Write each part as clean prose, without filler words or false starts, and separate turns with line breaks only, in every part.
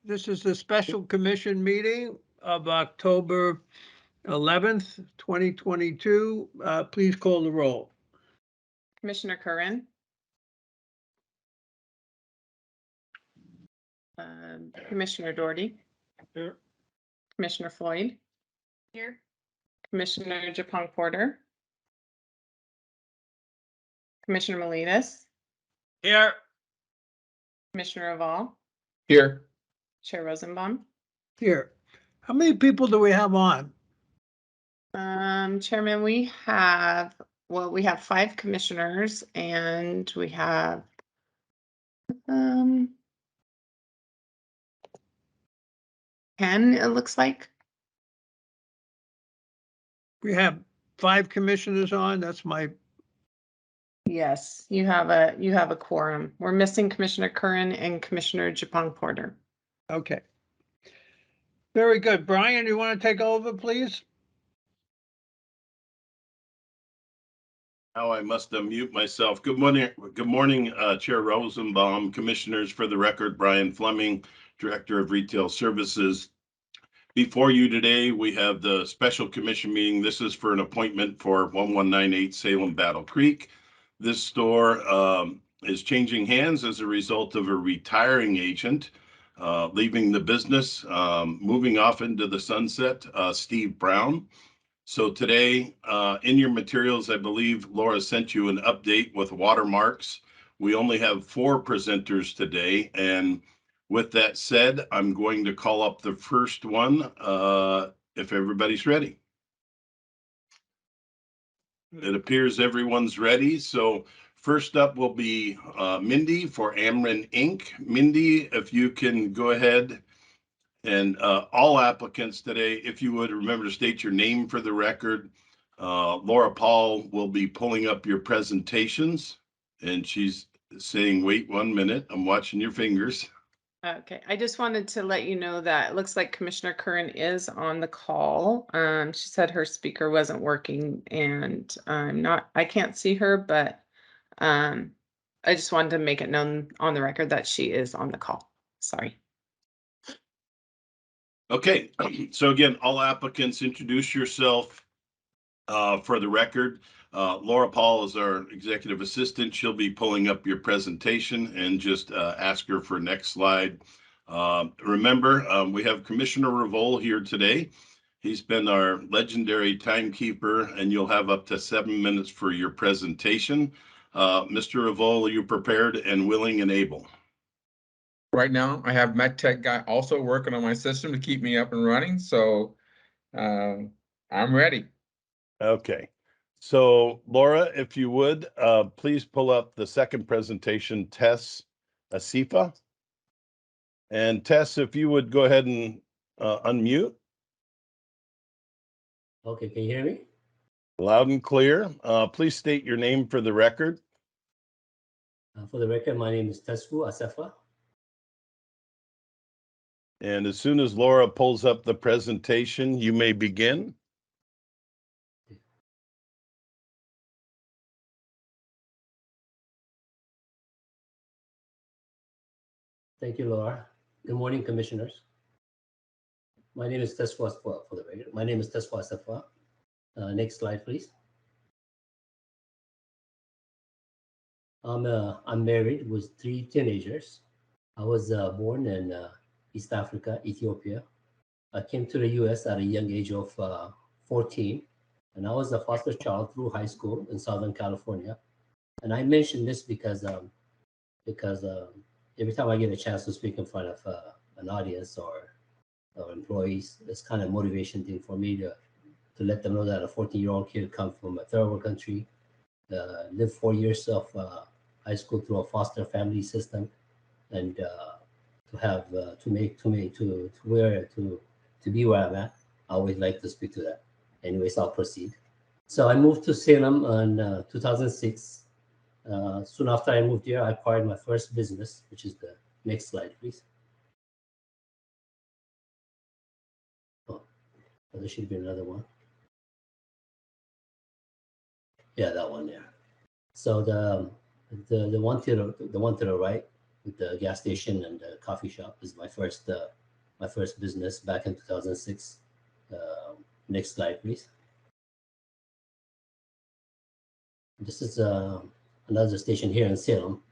This is the special commission meeting of October 11th, 2022. Please call the roll.
Commissioner Curran. Commissioner Doherty.
Here.
Commissioner Floyd.
Here.
Commissioner Japong Porter. Commissioner Melinas.
Here.
Commissioner Oval.
Here.
Chair Rosenbaum.
Here. How many people do we have on?
Chairman, we have 5 commissioners and we have 10, it looks like.
We have 5 commissioners on. That's my,
Yes, you have a quorum. We're missing Commissioner Curran and Commissioner Japong Porter.
okay. Very good. Brian, you want to take over, please?
Now I must unmute myself. Good morning, Chair Rosenbaum, Commissioners. For the record, Brian Fleming, Director of Retail Services. Before you today, we have the special commission meeting. This is for an appointment for 1198 Salem Battle Creek. This store is changing hands as a result of a retiring agent leaving the business, moving off into the sunset, Steve Brown. So today, in your materials, I believe Laura sent you an update with watermarks. We only have 4 presenters today. And with that said, I'm going to call up the first one, if everybody's ready. It appears everyone's ready. So first up will be Mindy for Ameren Inc. Mindy, if you can go ahead. And all applicants today, if you would remember to state your name for the record. Laura Paul will be pulling up your presentations, and she's saying, wait 1 minute, I'm watching your fingers.
Okay, I just wanted to let you know that it looks like Commissioner Curran is on the call. She said her speaker wasn't working and I can't see her, but I just wanted to make it known on the record that she is on the call. Sorry.
Okay, so again, all applicants, introduce yourself for the record. Laura Paul is our executive assistant. She'll be pulling up your presentation and just ask her for next slide. Remember, we have Commissioner Revol here today. He's been our legendary timekeeper, and you'll have up to 7 minutes for your presentation. Mr. Revol, are you prepared and willing and able?
Right now, I have MedTech guy also working on my system to keep me up and running. So I'm ready.
Okay. So Laura, if you would, please pull up the second presentation, Tess Asifa. And Tess, if you would go ahead and unmute.
Okay, can you hear me?
Loud and clear. Please state your name for the record.
For the record, my name is Tesfu Asefa.
And as soon as Laura pulls up the presentation, you may begin.
Thank you, Laura. Good morning, commissioners. My name is Tesfu Asefa, for the record. My name is Tesfu Asefa. Next slide, please. I'm married with 3 teenagers. I was born in East Africa, Ethiopia. I came to the U.S. at a young age of 14, and I was a foster child through high school in Southern California. And I mention this because every time I get a chance to speak in front of an audience or employees, it's kind of a motivation thing for me to let them know that a 14-year-old kid come from a third world country, lived 4 years of high school through a foster family system, and to be where I'm at. I always like to speak to that. Anyways, I'll proceed. So I moved to Salem in 2006. Soon after I moved here, I acquired my first business, which is the next slide, please. Oh, there should be another one. Yeah, that one there. So the one to the right with the gas station and the coffee shop. This is my first business back in 2006. Next slide, please. This is another station here in Salem.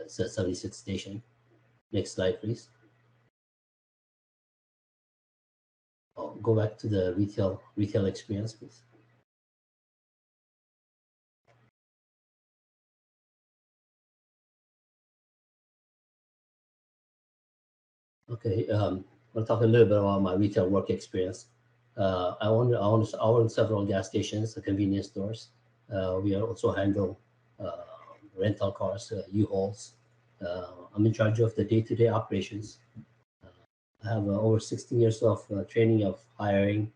It's a 76 station. Next slide, please. Oh, go back to the retail experience, please. Okay, I'll talk a little bit about my retail work experience. I own several gas stations, convenience stores. We also handle rental cars, U-Hauls. I'm in charge of the day-to-day operations. I have over 16 years of training of hiring,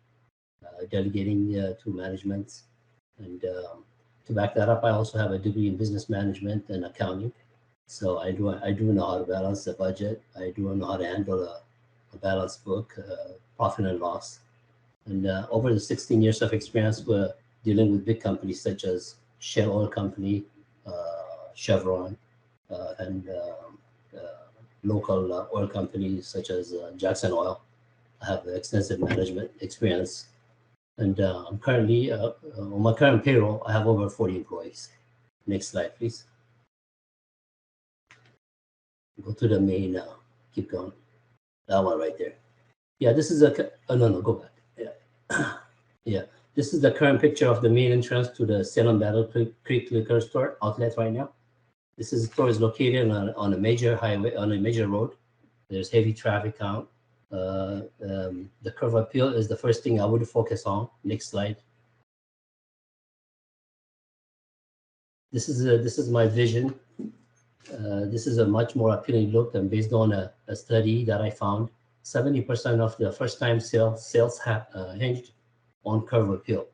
delegating to management. And to back that up, I also have a degree in business management and accounting. So I do know how to balance the budget. I do know how to handle a balanced book, profit and loss. And over the 16 years of experience, we're dealing with big companies such as Shell Oil Company, Chevron, and local oil companies such as Jackson Oil. I have extensive management experience. And I'm currently, on my current payroll, I have over 40 employees. Next slide, please. Go to the main, keep going. That one right there. Yeah, this is no, go back. Yeah. Yeah, this is the current picture of the main entrance to the Salem Battle Creek Liquor Store outlet right now. This store is located on a major highway, on a major road. There's heavy traffic count. The curve appeal is the first thing I would focus on. Next slide. This is my vision. This is a much more appealing look, and based on a study that I found, 70% of the first-time sales have hinged on curve appeal.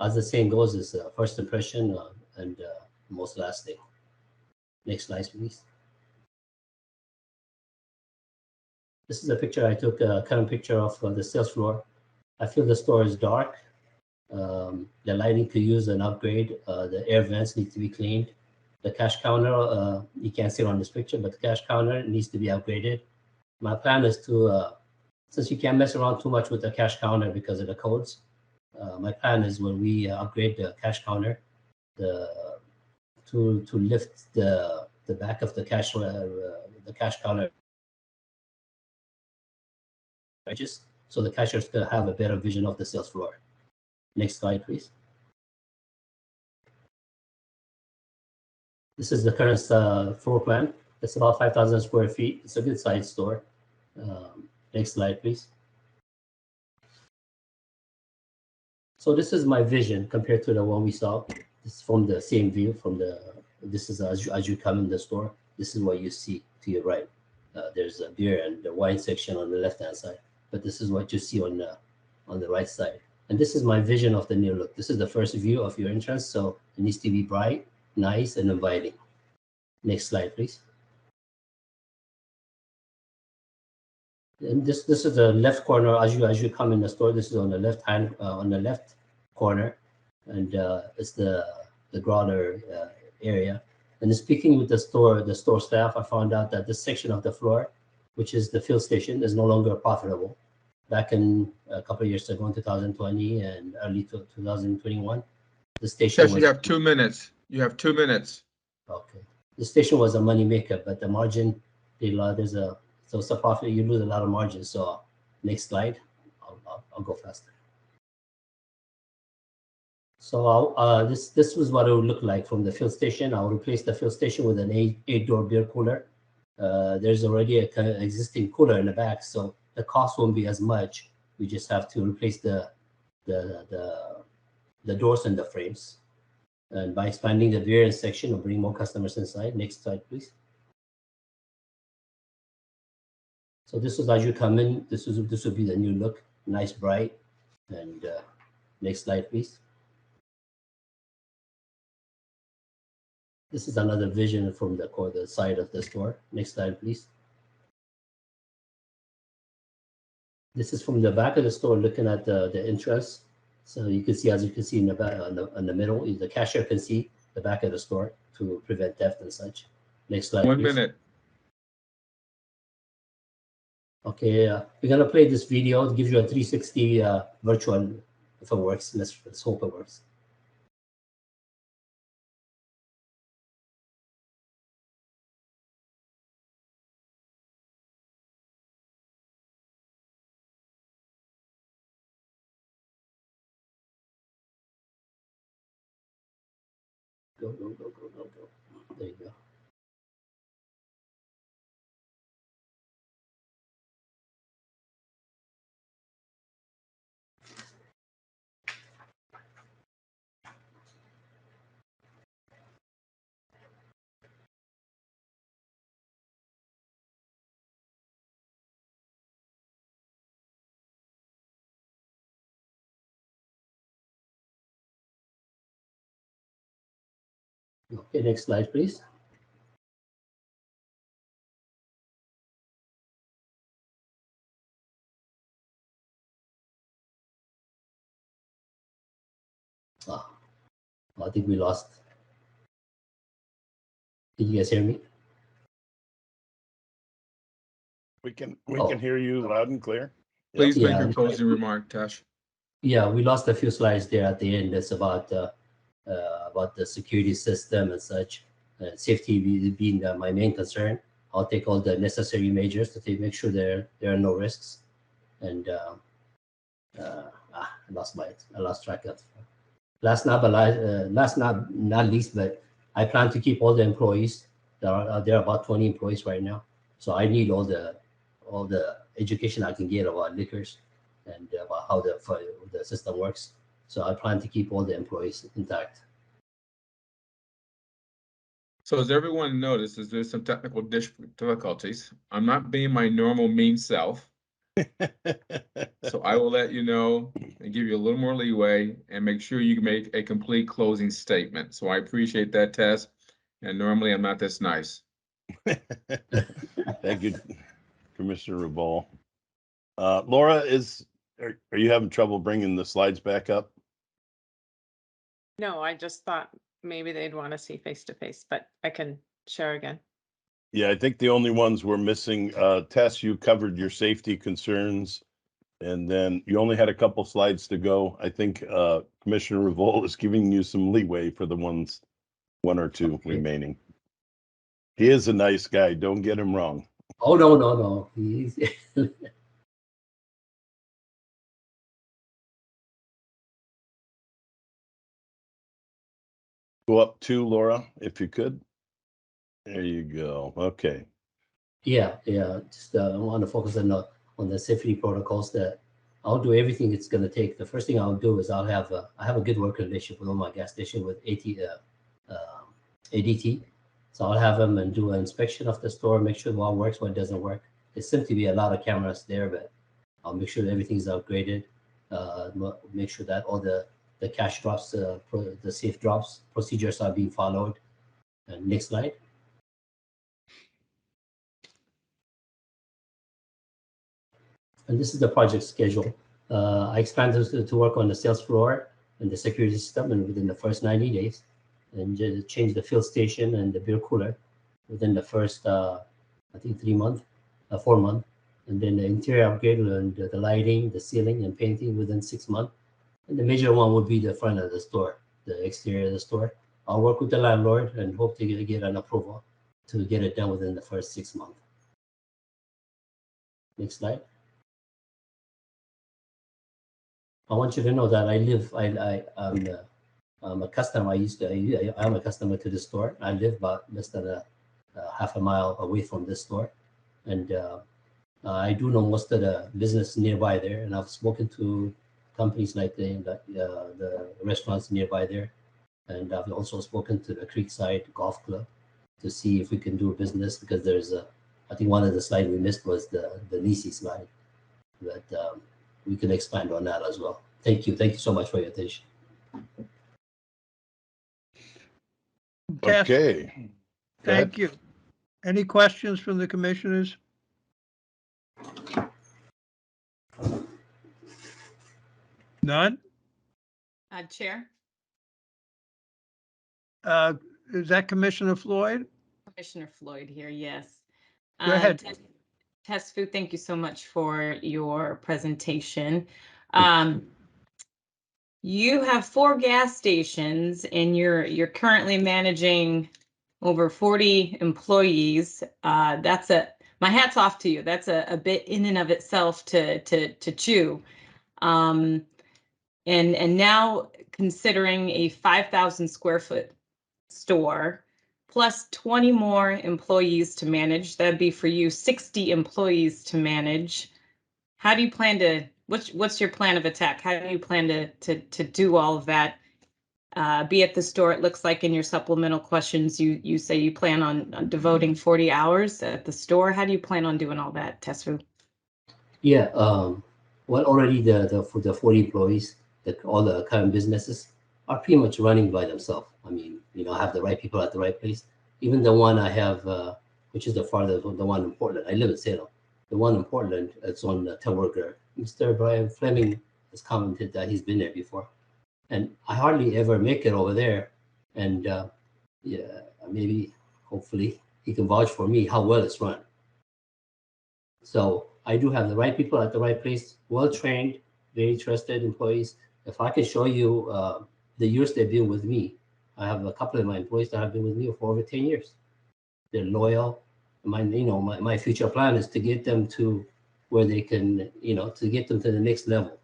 As the saying goes, is first impression and most lasting. Next slide, please. This is a picture I took, a current picture of the sales floor. I feel the store is dark. The lighting could use an upgrade. The air vents need to be cleaned. The cash counter, you can't see it on this picture, but the cash counter needs to be upgraded. My plan is to, since you can't mess around too much with the cash counter because of the codes, my plan is when we upgrade the cash counter, to lift the back of the cash counter edges, so the cashiers could have a better vision of the sales floor. Next slide, please. This is the current floor plan. It's about 5,000 square feet. It's a good sized store. Next slide, please. So this is my vision compared to the one we saw. This is from the same view. This is as you come in the store. This is what you see to your right. There's a beer and the wine section on the left-hand side, but this is what you see on the right side. And this is my vision of the new look. This is the first view of your entrance, so it needs to be bright, nice, and inviting. Next slide, please. And this is the left corner as you come in the store. This is on the left hand, on the left corner, and it's the growler area. And speaking with the store staff, I found out that this section of the floor, which is the fill station, is no longer profitable. Back in a couple of years ago, in 2020 and early 2021, the station
Yes, you have 2 minutes. You have 2 minutes.
Okay. The station was a money maker, but the margin, so it's a profit. You lose a lot of margin. So next slide, I'll go faster. So this was what it would look like from the fill station. I'll replace the fill station with an 8-door beer cooler. There's already an existing cooler in the back, so the cost won't be as much. We just have to replace the doors and the frames. And by expanding the beer section, we'll bring more customers inside. Next slide, please. So this is as you come in. This will be the new look, nice, bright. And next slide, please. This is another vision from the side of the store. Next slide, please. This is from the back of the store, looking at the entrance. So you can see, as you can see in the back, on the middle, the cashier can see the back of the store to prevent theft and such. Next slide,
1
please.
minute.
Okay, we're gonna play this video. It gives you a 360 virtual. If it works, let's hope it works. Go, go, go, go, go, go. There you go. Okay, next slide, please. Ah, I think we lost. Can you guys hear me?
We can
Oh.
hear you loud and clear.
Please make
Yeah.
your closing remark, Tash.
Yeah, we lost a few slides there at the end. That's about the security system and such. Safety being my main concern. I'll take all the necessary measures to make sure there are no risks. And I lost track of. Last not least, but I plan to keep all the employees. There are about 20 employees right now, so I need all the education I can get about liquors and about how the system works. So I plan to keep all the employees intact.
So as everyone notices, there's some technical difficulties. I'm not being my normal mean self. So I will let you know and give you a little more leeway and make sure you make a complete closing statement. So I appreciate that, Tess. And normally I'm not this nice.
Thank you, Commissioner Revolt. Laura, are you having trouble bringing the slides back up?
No, I just thought maybe they'd want to see face to face, but I can share again.
Yeah, I think the only ones we're missing, Tess, you covered your safety concerns, and then you only had a couple slides to go. I think Commissioner Revolt is giving you some leeway for the one or two remaining. He is a nice guy. Don't get him wrong.
Oh no. He's
Go up two, Laura, if you could. There you go. Okay.
yeah. Just I want to focus on the safety protocols. That I'll do everything it's going to take. The first thing I'll do is I have a good working relationship with all my gas station with ADT. So I'll have them and do an inspection of the store, make sure what works, what doesn't work. There seem to be a lot of cameras there, but I'll make sure everything's upgraded. Make sure that all the cash drops, the safe drops procedures are being followed. And next slide. And this is the project schedule. I expanded to work on the sales floor and the security system and within the first 90 days, and just change the fill station and the beer cooler within the first, I think 4 months. And then the interior upgrade and the lighting, the ceiling and painting within 6 months. And the major one would be the front of the store, the exterior of the store. I'll work with the landlord and hope to get an approval to get it done within the first 6 months. Next slide. I want you to know that I'm a customer. I'm a customer to the store. I live about less than a half a mile away from this store, and I do know most of the business nearby there. And I've spoken to companies like the restaurants nearby there, and I've also spoken to the Creekside Golf Club to see if we can do business, because I think one of the slides we missed was the leasing slide, but we can expand on that as well. Thank you so much for your attention.
Tess,
Okay. Go ahead.
thank you. Any questions from the commissioners? None?
Chair,
Is that Commissioner Floyd?
Commissioner Floyd here, yes.
Go ahead.
Tesfu, thank you so much for your presentation. You have 4 gas stations and you're currently managing over 40 employees. My hat's off to you. That's a bit in and of itself to chew. And now considering a 5,000 square foot store plus 20 more employees to manage, that'd be for you 60 employees to manage. How do you plan to, what's your plan of attack? How do you plan to do all of that? Be at the store, it looks like in your supplemental questions, you say you plan on devoting 40 hours at the store. How do you plan on doing all that, Tesfu?
Yeah, well, already for the 40 employees, all the current businesses are pretty much running by themselves. I mean, I have the right people at the right place. Even the one I have, which is the one in Portland. I live in Salem. The one in Portland, it's on the teleworker. Mr. Brian Fleming has commented that he's been there before. And I hardly ever make it over there. And yeah, maybe, hopefully, he can vouch for me how well it's run. So I do have the right people at the right place, well-trained, very trusted employees. If I can show you the years they've been with me, I have a couple of my employees that have been with me for over 10 years. They're loyal. My future plan is to get them to where they can, to get them to the next level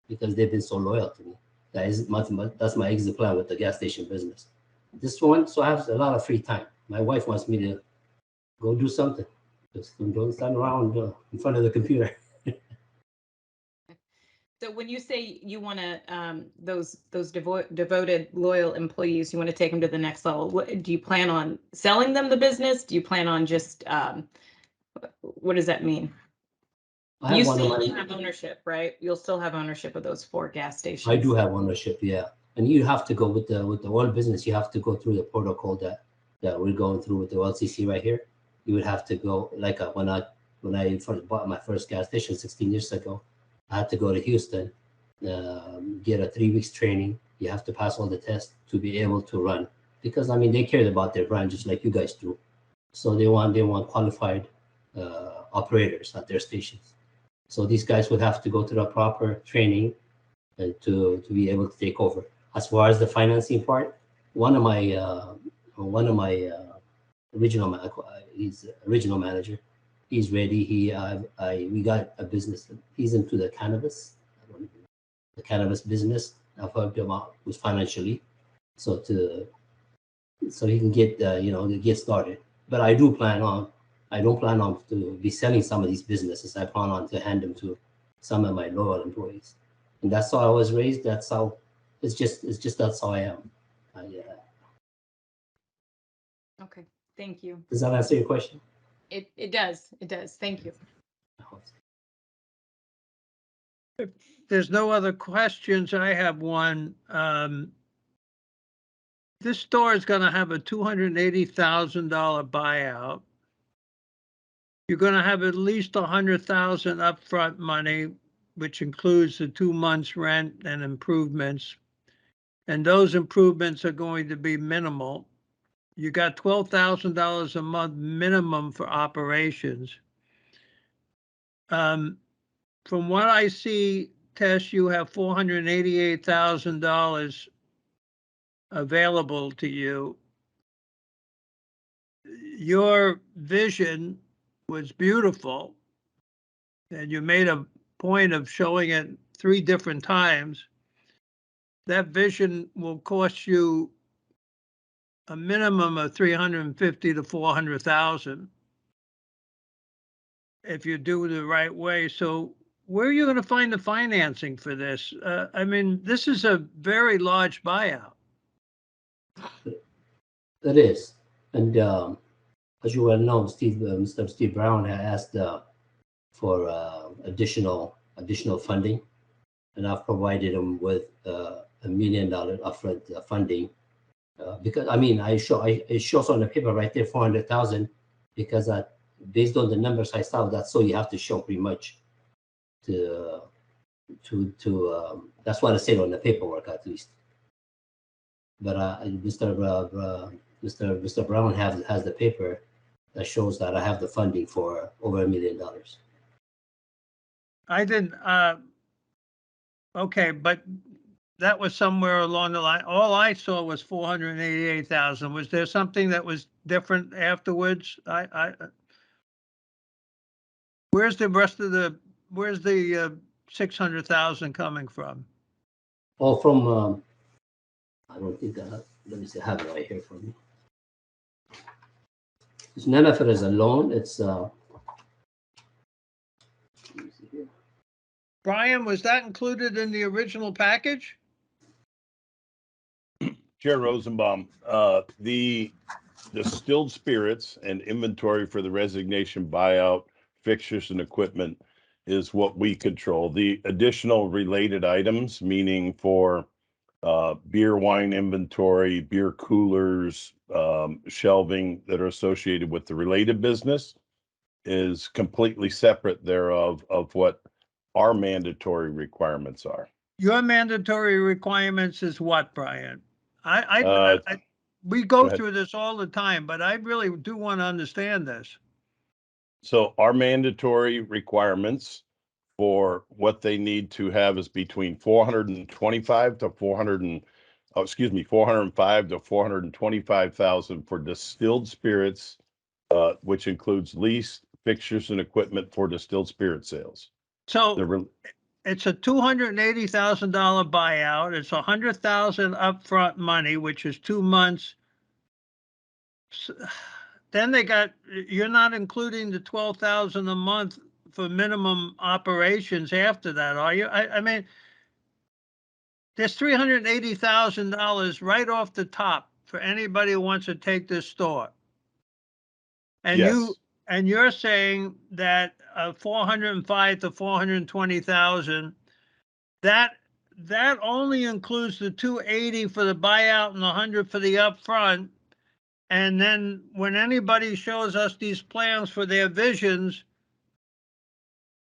because they've been so loyal to me. That's my exit plan with the gas station business. This one, so I have a lot of free time. My wife wants me to go do something. Just don't stand around in front of the computer.
So when you say you want to, those devoted, loyal employees, you want to take them to the next level, do you plan on selling them the business? Do you plan on just, what does that mean? You still have ownership, right? You'll still have ownership of those 4 gas stations.
I do have ownership, yeah. And you have to go with the oil business. You have to go through the protocol that we're going through with the LCC right here. You would have to go like when I first bought my first gas station 16 years ago. I had to go to Houston, get a 3 weeks training. You have to pass all the tests to be able to run because they cared about their brand just like you guys do. So they want qualified operators at their stations. So these guys would have to go through the proper training to be able to take over. As far as the financing part, one of my original manager, he's ready. We got a business. He's into the cannabis business. I've helped him out with financially, so he can get started. But I don't plan on to be selling some of these businesses. I plan on to hand them to some of my loyal employees, and that's how I was raised. That's how it's just that's how I am.
Okay, thank you.
Does that answer your question?
It does. Thank you.
If there's no other questions, I have one. This store is going to have a $280,000 buyout. You're going to have at least $100,000 upfront money, which includes the 2 months rent and improvements. And those improvements are going to be minimal. You got $12,000 a month minimum for operations. From what I see, Tess, you have $488,000 available to you. Your vision was beautiful, and you made a point of showing it 3 different times. That vision will cost you a minimum of $350,000 to $400,000 if you do it the right way. So where are you going to find the financing for this? This is a very large buyout.
It is, and as you well know, Mr. Steve Brown had asked for additional funding, and I've provided him with $1 million upfront funding. Because it shows on the paper right there 400,000 because based on the numbers I saw, that's all you have to show pretty much to that's what I said on the paperwork at least. But Mr. Brown has the paper that shows that I have the funding for over $1 million.
I didn't, okay, but that was somewhere along the line. All I saw was 488,000. Was there something that was different afterwards? Where's the rest of where's the 600,000 coming from?
Oh, from, I don't think let me see, I have it right here for me. None of it is a loan. It's, let me see here.
Brian, was that included in the original package?
Chair Rosenbaum, the distilled spirits and inventory for the resignation buyout, fixtures and equipment is what we control. The additional related items, meaning for beer, wine inventory, beer coolers, shelving that are associated with the related business, is completely separate thereof of what our mandatory requirements are.
Your mandatory requirements is what, Brian? We
go
go
ahead.
through this all the time, but I really do want to understand this.
So our mandatory requirements for what they need to have is between 425 to 405 to 425,000 for distilled spirits, which includes lease, fixtures and equipment for distilled spirit sales.
So it's a $280,000 buyout. It's $100,000 upfront money, which is 2 months. Then you're not including the 12,000 a month for minimum operations after that, are you? I mean, there's $380,000 right off the top for anybody who wants to take this store. And
yes.
you're saying that 405 to 420,000, that only includes the 280 for the buyout and the 100 for the upfront. And then when anybody shows us these plans for their visions,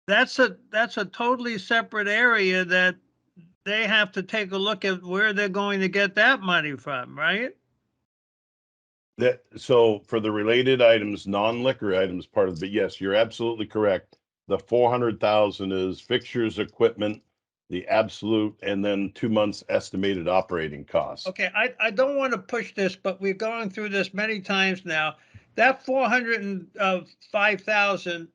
that's a totally separate area that they have to take a look at where they're going to get that money from, right?
So for the related items, non-liquor items part of it, yes, you're absolutely correct. The 400,000 is fixtures, equipment, the absolute, and then 2 months estimated operating costs.
Okay, I don't want to push this, but we're going through this many times now. That 405,000,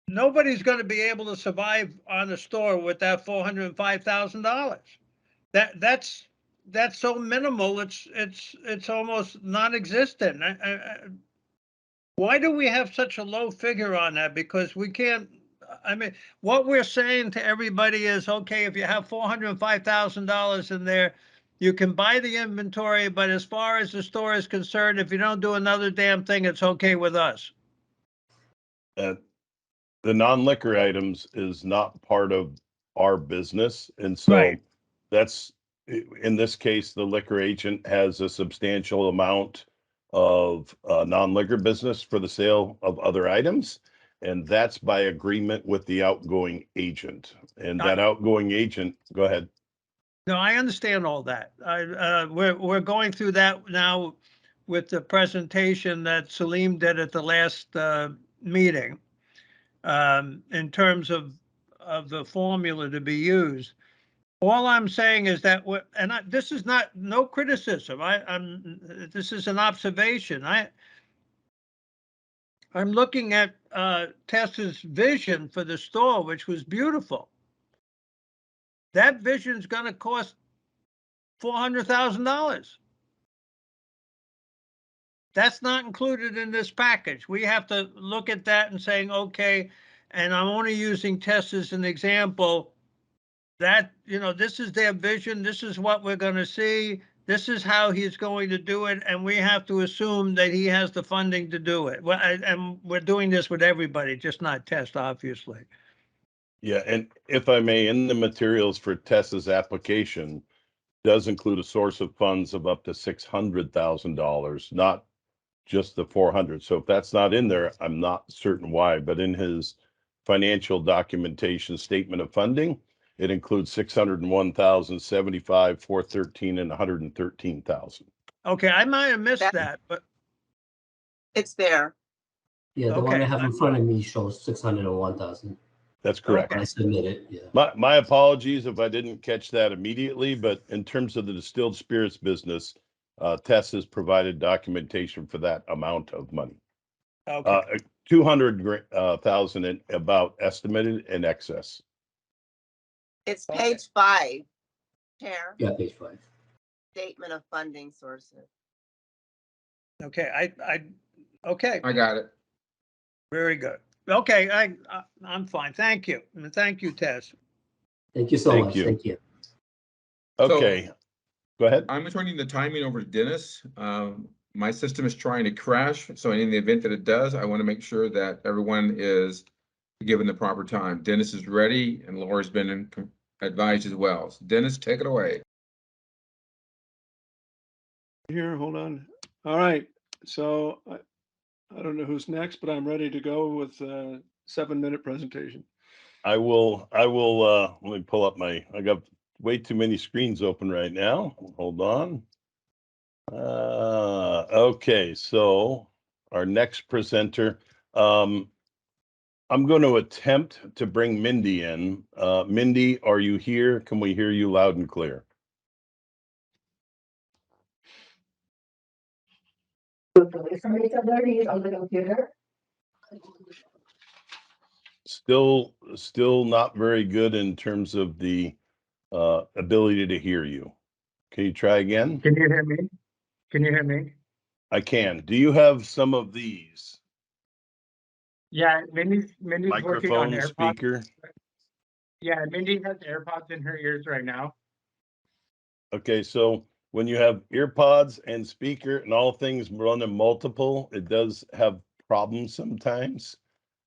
nobody's going to be able to survive on a store with that $405,000. That's so minimal. It's almost non-existent. Why do we have such a low figure on that? Because we can't. I mean, what we're saying to everybody is, okay, if you have $405,000 in there, you can buy the inventory, but as far as the store is concerned, if you don't do another damn thing, it's okay with us.
The non-liquor items is not part of our business. And so
Right.
That's, in this case, the liquor agent has a substantial amount of non-liquor business for the sale of other items. And that's by agreement with the outgoing agent. And that outgoing agent, go ahead.
No, I understand all that. We're going through that now with the presentation that Salim did at the last meeting in terms of the formula to be used. All I'm saying is that, this is no criticism. This is an observation. I'm looking at Tessa's vision for the store, which was beautiful. That vision's going to cost $400,000. That's not included in this package. We have to look at that and saying, okay, and I'm only using Tess as an example, that, this is their vision. This is what we're going to see. This is how he's going to do it. And we have to assume that he has the funding to do it. Well, and we're doing this with everybody, just not Tess, obviously.
Yeah, and if I may, in the materials for Tessa's application does include a source of funds of up to $600,000, not just the 400. So if that's not in there, I'm not certain why, but in his financial documentation statement of funding, It includes 601,000, 75, 413, and 113,000.
Okay, I might have missed
That-
that, but
It's there.
Yeah, the one I
Okay.
have in front of me shows 601,000.
That's correct.
I submitted, yeah.
My apologies if I didn't catch that immediately, but in terms of the distilled spirits business, Tess has provided documentation for that amount of money.
okay,
200,000 in about estimated in excess.
It's
Okay.
page 5, Chair,
Yeah, page 5.
statement of funding sources.
okay, okay,
I got it.
very good. Okay, I'm fine. Thank you. And thank you, Tess.
Thank you so
Thank
much.
you.
Thank you.
Okay, go ahead.
I'm turning the timing over to Dennis. My system is trying to crash, so in the event that it does, I want to make sure that everyone is given the proper time. Dennis is ready, and Laura's been advised as well. So Dennis, take it away.
Here, hold on. All right, so I don't know who's next, but I'm ready to go with a 7-minute presentation.
I will, let me pull up I got way too many screens open right now. Hold on. Okay, so our next presenter, I'm going to attempt to bring Mindy in. Mindy, are you here? Can we hear you loud and clear?
Somebody said they're on the computer.
Still not very good in terms of the ability to hear you. Can you try again?
Can you hear me? Can you hear me?
I can. Do you have some of these?
Yeah, Mindy's working on
Microphone,
AirPods.
speaker?
Yeah, Mindy has AirPods in her ears right now.
Okay, so when you have earpods and speaker and all things running multiple, it does have problems sometimes.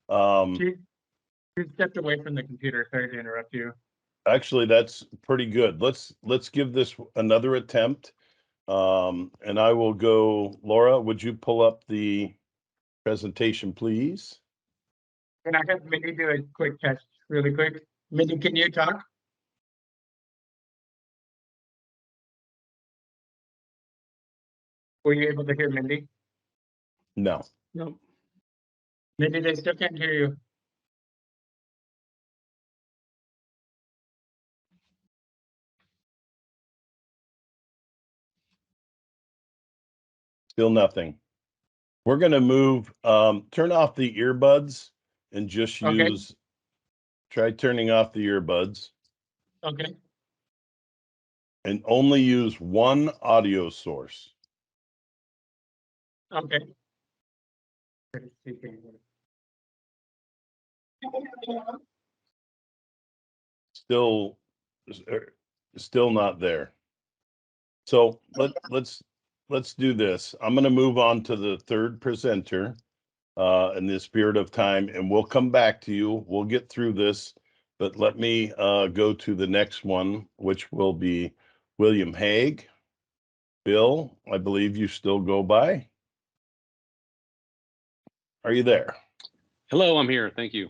She stepped away from the computer. Sorry to interrupt you.
Actually, that's pretty good. Let's give this another attempt. And I will go, Laura, would you pull up the presentation, please?
Can I have Mindy do a quick test really quick? Mindy, can you talk? Were you able to hear Mindy?
No.
Nope.
Mindy, they still can't hear you.
Still nothing. We're gonna move, turn off the earbuds and just
Okay.
try turning off the earbuds
Okay.
and only use one audio source.
Okay.
Still not there. So let's do this. I'm gonna move on to the third presenter in the spirit of time, and we'll come back to you. We'll get through this, but let me go to the next one, which will be William Hague. Bill, I believe you still go by. Are you there?
Hello, I'm here. Thank you.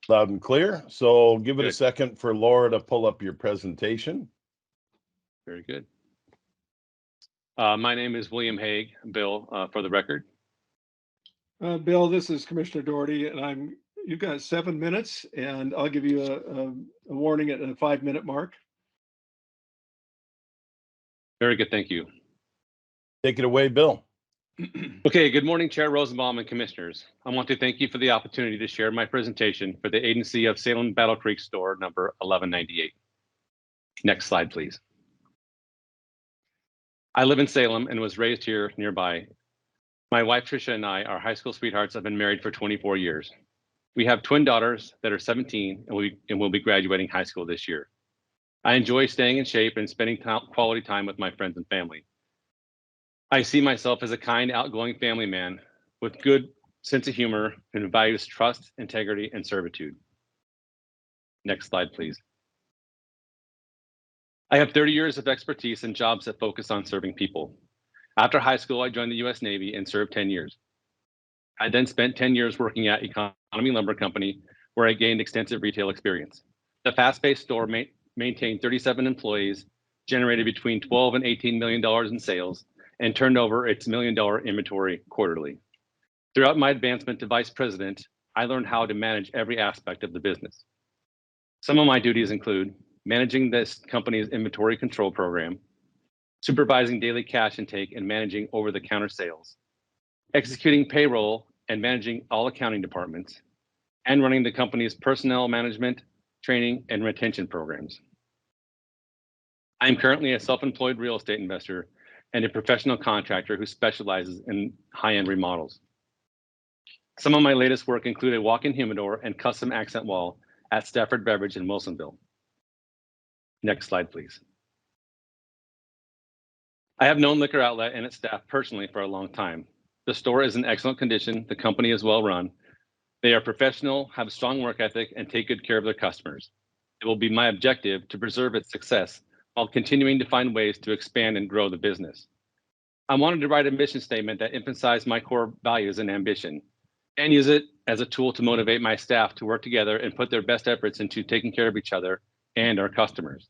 Loud and clear. So give it a
Good.
second for Laura to pull up your presentation.
Very good. My name is William Hague, Bill, for the record.
Bill, this is Commissioner Doherty, and you've got 7 minutes, and I'll give you a warning at a 5-minute mark.
Very good. Thank you.
Take it away, Bill.
Okay, good morning, Chair Rosenbaum and Commissioners. I want to thank you for the opportunity to share my presentation for the Agency of Salem Battle Creek Store number 1198. Next slide, please. I live in Salem and was raised here nearby. My wife, Tricia, and I, our high school sweethearts, have been married for 24 years. We have twin daughters that are 17 and will be graduating high school this year. I enjoy staying in shape and spending quality time with my friends and family. I see myself as a kind, outgoing family man with good sense of humor and values trust, integrity, and servitude. Next slide, please. I have 30 years of expertise in jobs that focus on serving people. After high school, I joined the U.S. Navy and served 10 years. I then spent 10 years working at Economy Lumber Company, where I gained extensive retail experience. The fast-paced store maintained 37 employees, generated between $12 and $18 million in sales, and turned over its $1 million inventory quarterly. Throughout my advancement to vice president, I learned how to manage every aspect of the business. Some of my duties include managing this company's inventory control program, supervising daily cash intake and managing over-the-counter sales, executing payroll and managing all accounting departments, and running the company's personnel management, training, and retention programs. I am currently a self-employed real estate investor and a professional contractor who specializes in high-end remodels. Some of my latest work include a walk-in humidor and custom accent wall at Stafford Beverage in Wilsonville. Next slide, please. I have known Liquor Outlet and its staff personally for a long time. The store is in excellent condition. The company is well run. They are professional, have a strong work ethic, and take good care of their customers. It will be my objective to preserve its success while continuing to find ways to expand and grow the business. I wanted to write a mission statement that emphasized my core values and ambition, and use it as a tool to motivate my staff to work together and put their best efforts into taking care of each other and our customers.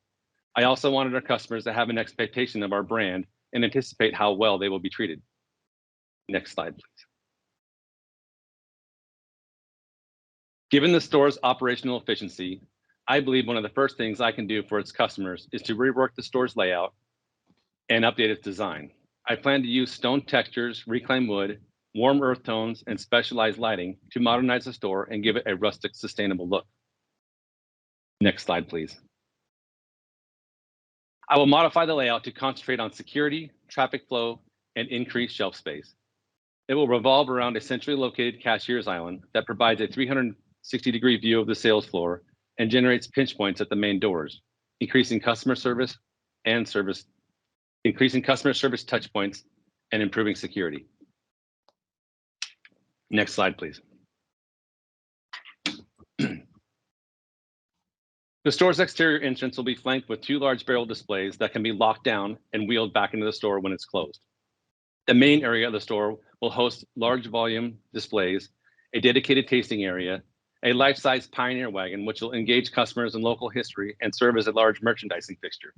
I also wanted our customers to have an expectation of our brand and anticipate how well they will be treated. Next slide, please. Given the store's operational efficiency, I believe one of the first things I can do for its customers is to rework the store's layout and update its design. I plan to use stone textures, reclaimed wood, warm earth tones, and specialized lighting to modernize the store and give it a rustic, sustainable look. Next slide, please. I will modify the layout to concentrate on security, traffic flow, and increased shelf space. It will revolve around a centrally located cashier's island that provides a 360-degree view of the sales floor and generates pinch points at the main doors, increasing customer service touch points and improving security. Next slide, please. The store's exterior entrance will be flanked with 2 large barrel displays that can be locked down and wheeled back into the store when it's closed. The main area of the store will host large volume displays, a dedicated tasting area, a life-size Pioneer wagon, which will engage customers in local history and serve as a large merchandising fixture.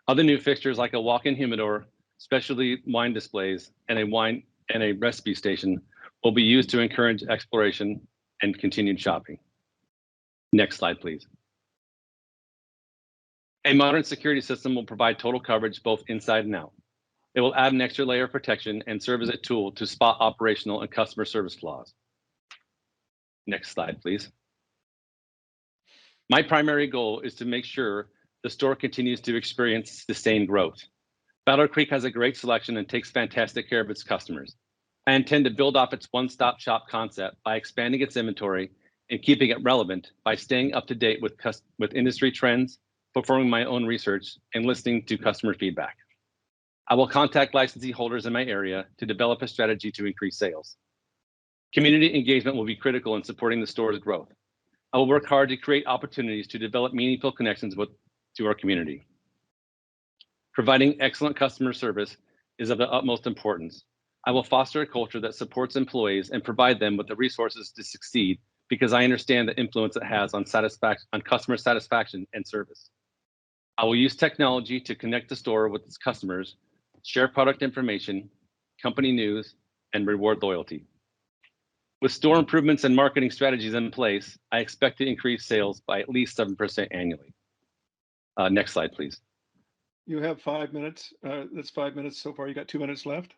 Other new fixtures like a walk-in humidor, specialty wine displays, and a recipe station will be used to encourage exploration and continued shopping. Next slide, please. A modern security system will provide total coverage both inside and out. It will add an extra layer of protection and serve as a tool to spot operational and customer service flaws. Next slide, please. My primary goal is to make sure the store continues to experience sustained growth. Battle Creek has a great selection and takes fantastic care of its customers. I intend to build off its one-stop shop concept by expanding its inventory and keeping it relevant by staying up to date with industry trends, performing my own research, and listening to customer feedback. I will contact licensee holders in my area to develop a strategy to increase sales. Community engagement will be critical in supporting the store's growth. I will work hard to create opportunities to develop meaningful connections to our community. Providing excellent customer service is of the utmost importance. I will foster a culture that supports employees and provide them with the resources to succeed because I understand the influence it has on customer satisfaction and service. I will use technology to connect the store with its customers, share product information, company news, and reward loyalty. With store improvements and marketing strategies in place, I expect to increase sales by at least 7% annually. Next slide, please.
You have 5 minutes. That's 5 minutes so far. You got 2 minutes left.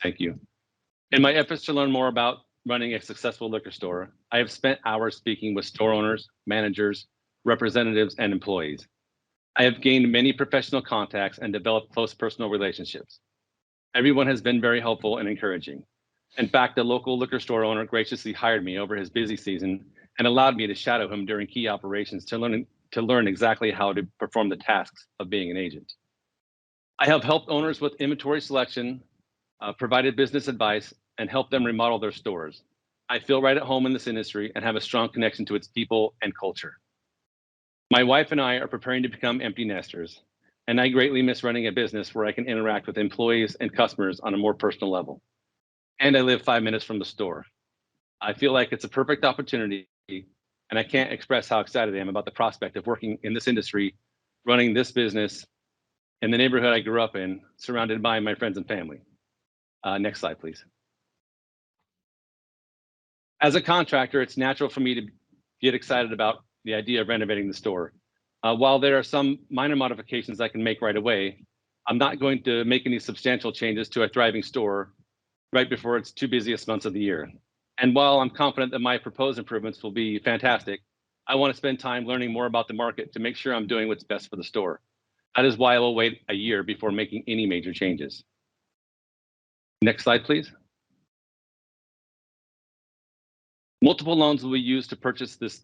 Thank you. In my efforts to learn more about running a successful liquor store, I have spent hours speaking with store owners, managers, representatives, and employees. I have gained many professional contacts and developed close personal relationships. Everyone has been very helpful and encouraging. In fact, the local liquor store owner graciously hired me over his busy season and allowed me to shadow him during key operations to learn exactly how to perform the tasks of being an agent. I have helped owners with inventory selection, provided business advice, and helped them remodel their stores. I feel right at home in this industry and have a strong connection to its people and culture. My wife and I are preparing to become empty nesters, and I greatly miss running a business where I can interact with employees and customers on a more personal level. And I live 5 minutes from the store. I feel like it's a perfect opportunity, and and I can't express how excited I am about the prospect of working in this industry, running this business in the neighborhood I grew up in, surrounded by my friends and family. Next slide, please. As a contractor, it's natural for me to get excited about the idea of renovating the store. While there are some minor modifications I can make right away, I'm not going to make any substantial changes to a thriving store right before its two busiest months of the year. And while I'm confident that my proposed improvements will be fantastic, I want to spend time learning more about the market to make sure I'm doing what's best for the store. That is why I will wait a year before making any major changes. Next slide, please. Multiple loans will be used to purchase this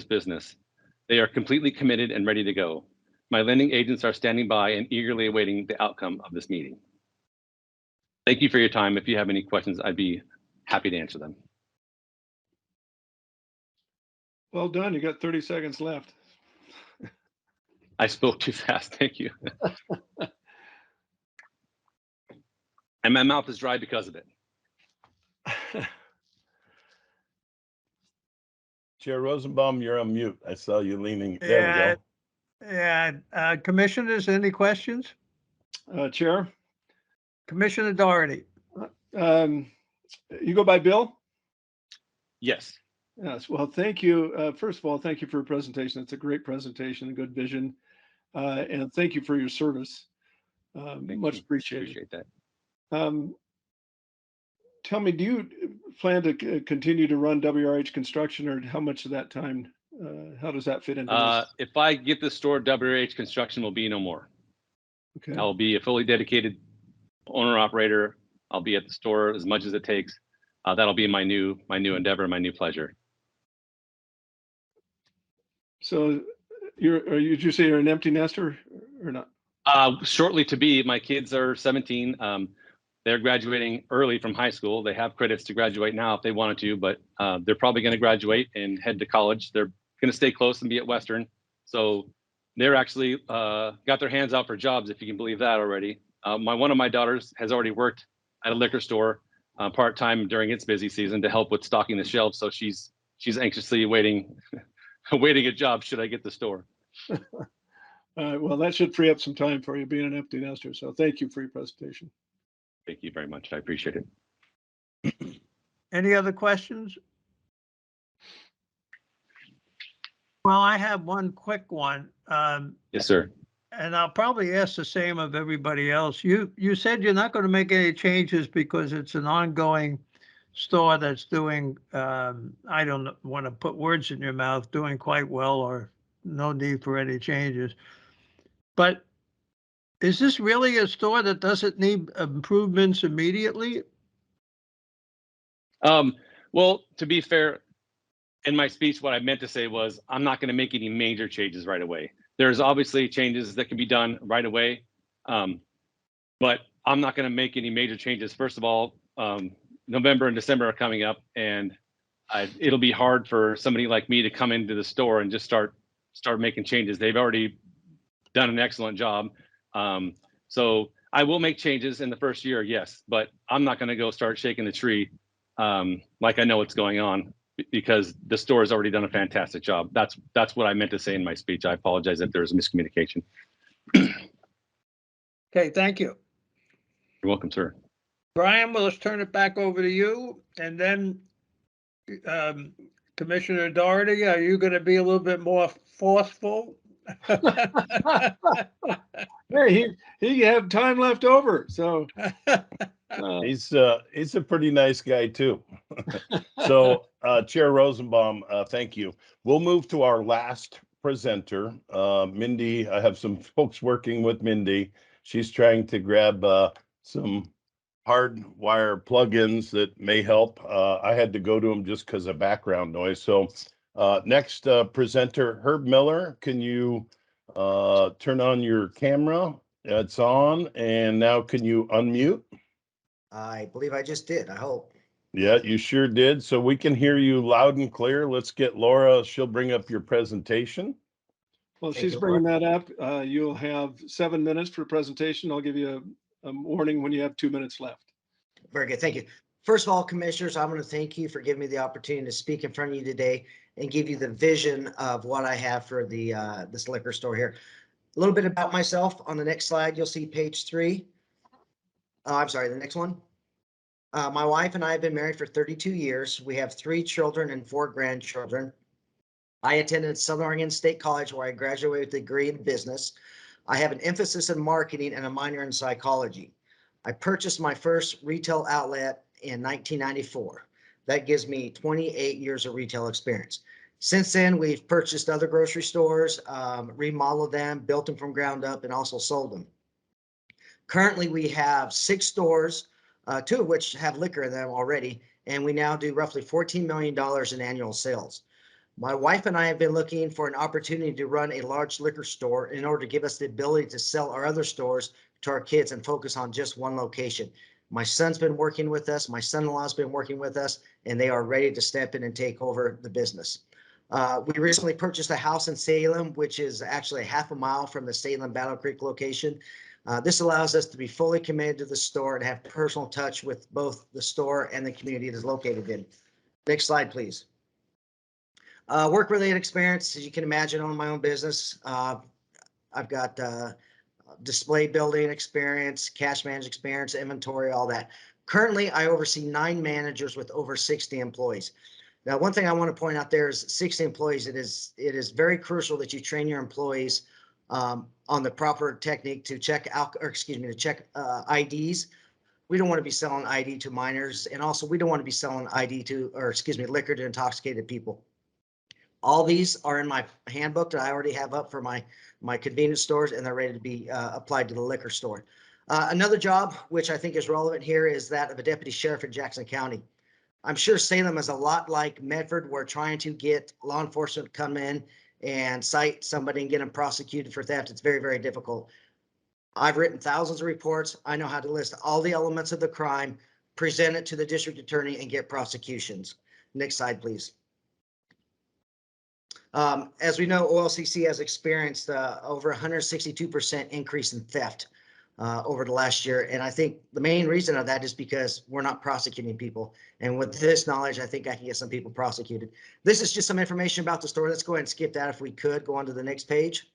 business. They are completely committed and ready to go. My lending agents are standing by and eagerly awaiting the outcome of this meeting. Thank you for your time. If you have any questions, I'd be happy to answer them.
Well done. You got 30 seconds left.
I spoke too fast. Thank you. And my mouth is dry because of it.
Chair Rosenbaum, you're on mute. I saw you leaning. There we
Yeah,
go.
yeah. Commissioners, any questions?
Chair,
Commissioner Doherty.
you go by Bill?
Yes.
Yes. Well, thank you. First of all, thank you for your presentation. It's a great presentation, a good vision. And thank you for your service. Much appreciated.
Appreciate that.
Tell me, do you plan to continue to run WRH construction, or how much of that time, how does that fit into this?
If I get the store, WH Construction will be no more.
Okay.
I'll be a fully dedicated owner operator. I'll be at the store as much as it takes. That'll be my new endeavor, my new pleasure.
So did you say you're an empty nester or not?
Shortly to be. My kids are 17. They're graduating early from high school. They have credits to graduate now if they wanted to, but they're probably going to graduate and head to college. They're going to stay close and be at Western. So they're actually got their hands out for jobs, if you can believe that already. One of my daughters has already worked at a liquor store part-time during its busy season to help with stocking the shelves. So she's anxiously waiting a job should I get the store.
Well, that should free up some time for you being an empty nester. So thank you for your presentation.
Thank you very much. I appreciate it.
Any other questions? Well, I have one quick one.
Yes, sir.
And I'll probably ask the same of everybody else. You said you're not going to make any changes because it's an ongoing store that's doing, I don't want to put words in your mouth, doing quite well, or no need for any changes. But is this really a store that doesn't need improvements immediately?
Well, to be fair, in my speech, what I meant to say was I'm not going to make any major changes right away. There's obviously changes that can be done right away, but I'm not going to make any major changes. First of all, November and December are coming up, and it'll be hard for somebody like me to come into the store and just start making changes. They've already done an excellent job. So I will make changes in the first year, yes, but I'm not going to go start shaking the tree like I know what's going on, because the store has already done a fantastic job. That's what I meant to say in my speech. I apologize if there was miscommunication.
Okay, thank you.
You're welcome, sir.
Brian, well, let's turn it back over to you. And then Commissioner Doherty, are you going to be a little bit more forceful?
Hey, he have time left over. So
He's a pretty nice guy too. So Chair Rosenbaum, thank you. We'll move to our last presenter. Mindy, I have some folks working with Mindy. She's trying to grab some hardwire plugins that may help. I had to go to them just because of background noise. So next presenter, Herb Miller, can you turn on your camera? It's on. And now can you unmute?
I believe I just did. I hope.
Yeah, you sure did. So we can hear you loud and clear. Let's get Laura. She'll bring up your presentation.
Well, she's bringing that up. You'll have 7 minutes for a presentation. I'll give you a warning when you have 2 minutes left.
Very good. Thank you. First of all, commissioners, I want to thank you for giving me the opportunity to speak in front of you today and give you the vision of what I have for the this liquor store here. A little bit about myself. On the next slide, you'll see page 3. I'm sorry, the next one. My wife and I have been married for 32 years. We have 3 children and 4 grandchildren. I attended Southern Oregon State College, where I graduated with a degree in business. I have an emphasis in marketing and a minor in psychology. I purchased my first retail outlet in 1994. That gives me 28 years of retail experience. Since then, we've purchased other grocery stores, remodeled them, built them from ground up, and also sold them. Currently, we have 6 stores, 2 of which have liquor in them already, and we now do roughly $14 million in annual sales. My wife and I have been looking for an opportunity to run a large liquor store in order to give us the ability to sell our other stores to our kids and focus on just one location. My son's been working with us, my son-in-law's been working with us, and they are ready to step in and take over the business. We recently purchased a house in Salem, which is actually a half a mile from the Salem Battle Creek location. This allows us to be fully committed to the store and have personal touch with both the store and the community it is located in. Next slide, please. Work-related experience, as you can imagine, on my own business. I've got display building experience, cash management experience, inventory, all that. Currently, I oversee 9 managers with over 60 employees. Now, one thing I want to point out there is 60 employees. It is very crucial that you train your employees on the proper technique to check IDs. We don't want to be selling ID to minors, and also we don't want to be selling liquor to intoxicated people. All these are in my handbook that I already have up for my convenience stores, and they're ready to be applied to the liquor store. Another job, which I think is relevant here, is that of a deputy sheriff in Jackson County. I'm sure Salem is a lot like Medford. We're trying to get law enforcement to come in and cite somebody and get them prosecuted for theft. It's very, very difficult. I've written thousands of reports. I know how to list all the elements of the crime, present it to the district attorney, and get prosecutions. Next slide, please. As we know, OLCC has experienced over 162% increase in theft over the last year. And I think the main reason of that is because we're not prosecuting people. And with this knowledge, I think I can get some people prosecuted. This is just some information about the store. Let's go ahead and skip that if we could. Go on to the next page.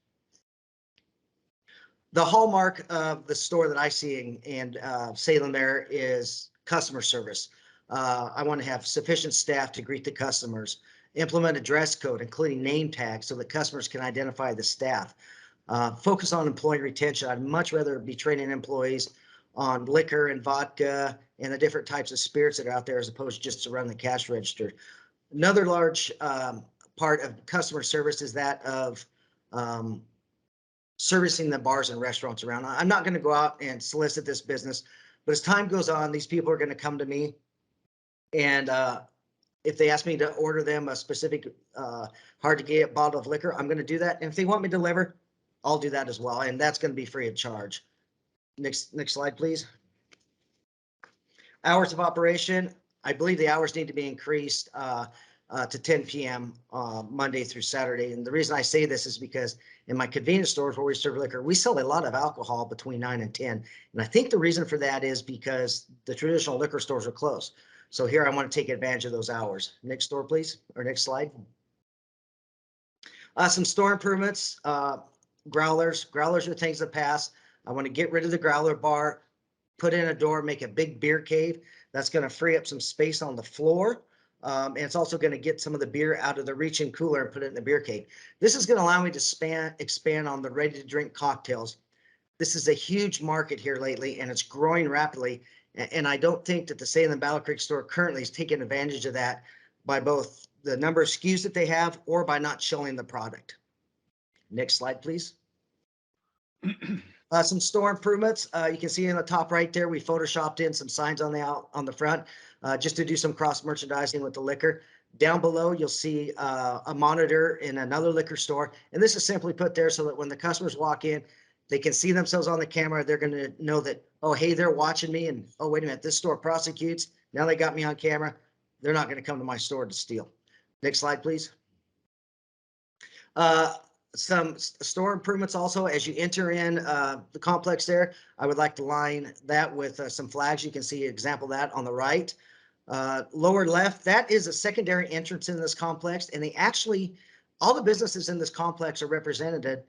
The hallmark of the store that I see in Salem there is customer service. I want to have sufficient staff to greet the customers, implement a dress code, including name tags so that customers can identify the staff. Focus on employee retention. I'd much rather be training employees on liquor and vodka and the different types of spirits that are out there as opposed to just to run the cash register. Another large part of customer service is that of servicing the bars and restaurants around. I'm not going to go out and solicit this business, but as time goes on, these people are going to come to me, and if they ask me to order them a specific hard to get bottle of liquor, I'm going to do that. And if they want me to deliver, I'll do that as well. And that's going to be free of charge. Next slide, please. Hours of operation. I believe the hours need to be increased to 10 p.m. Monday through Saturday. And the reason I say this is because in my convenience stores where we serve liquor, we sell a lot of alcohol between 9 and 10. And I think the reason for that is because the traditional liquor stores are closed. So here I want to take advantage of those hours. Next store, please, or next slide. Some store improvements, growlers. Growlers are things that pass. I want to get rid of the growler bar, put in a door, make a big beer cave. That's going to free up some space on the floor. And it's also going to get some of the beer out of the reach-in cooler and put it in the beer cave. This is going to allow me to expand on the ready-to-drink cocktails. This is a huge market here lately, and it's growing rapidly. And I don't think that the Salem Battle Creek store currently is taking advantage of that by both the number of SKUs that they have or by not showing the product. Next slide, please. Some store improvements. You can see in the top right there, we photoshopped in some signs on the front just to do some cross merchandising with the liquor. Down below, you'll see a monitor in another liquor store. And this is simply put there so that when the customers walk in, they can see themselves on the camera. They're going to know that, oh, hey, they're watching me. And, oh, wait a minute, this store prosecutes. Now they got me on camera. They're not going to come to my store to steal. Next slide, please. Some store improvements also as you enter in the complex there. I would like to line that with some flags. You can see an example of that on the right. Lower left, that is a secondary entrance in this complex, and they actually, all the businesses in this complex are represented,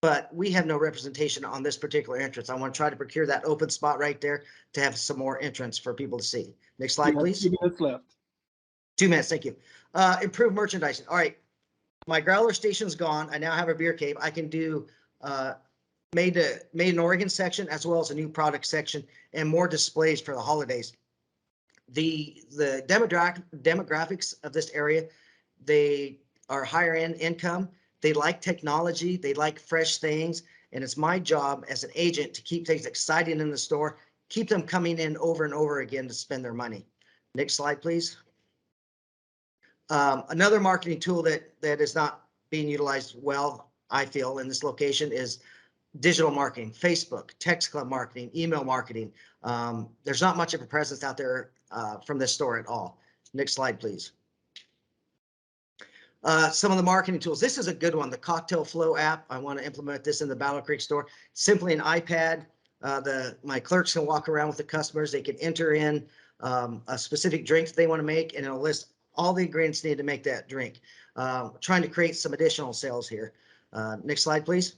but we have no representation on this particular entrance. I want to try to procure that open spot right there to have some more entrance for people to see. Next slide,
You have
please.
2 minutes left.
2 minutes, thank you. Improved merchandising. All right, my growler station's gone. I now have a beer cave. I can do made in Oregon section as well as a new product section and more displays for the holidays. The demographics of this area, they are higher end income. They like technology. They like fresh things. And it's my job as an agent to keep things exciting in the store, keep them coming in over and over again to spend their money. Next slide, please. Another marketing tool that is not being utilized well, I feel, in this location is digital marketing, Facebook, text club marketing, email marketing. There's not much of a presence out there from this store at all. Next slide, please. Some of the marketing tools. This is a good one, the Cocktail Flow app. I want to implement this in the Battle Creek store. Simply an iPad. My clerks can walk around with the customers. They can enter in a specific drink that they want to make, and it'll list all the ingredients needed to make that drink. Trying to create some additional sales here. Next slide, please.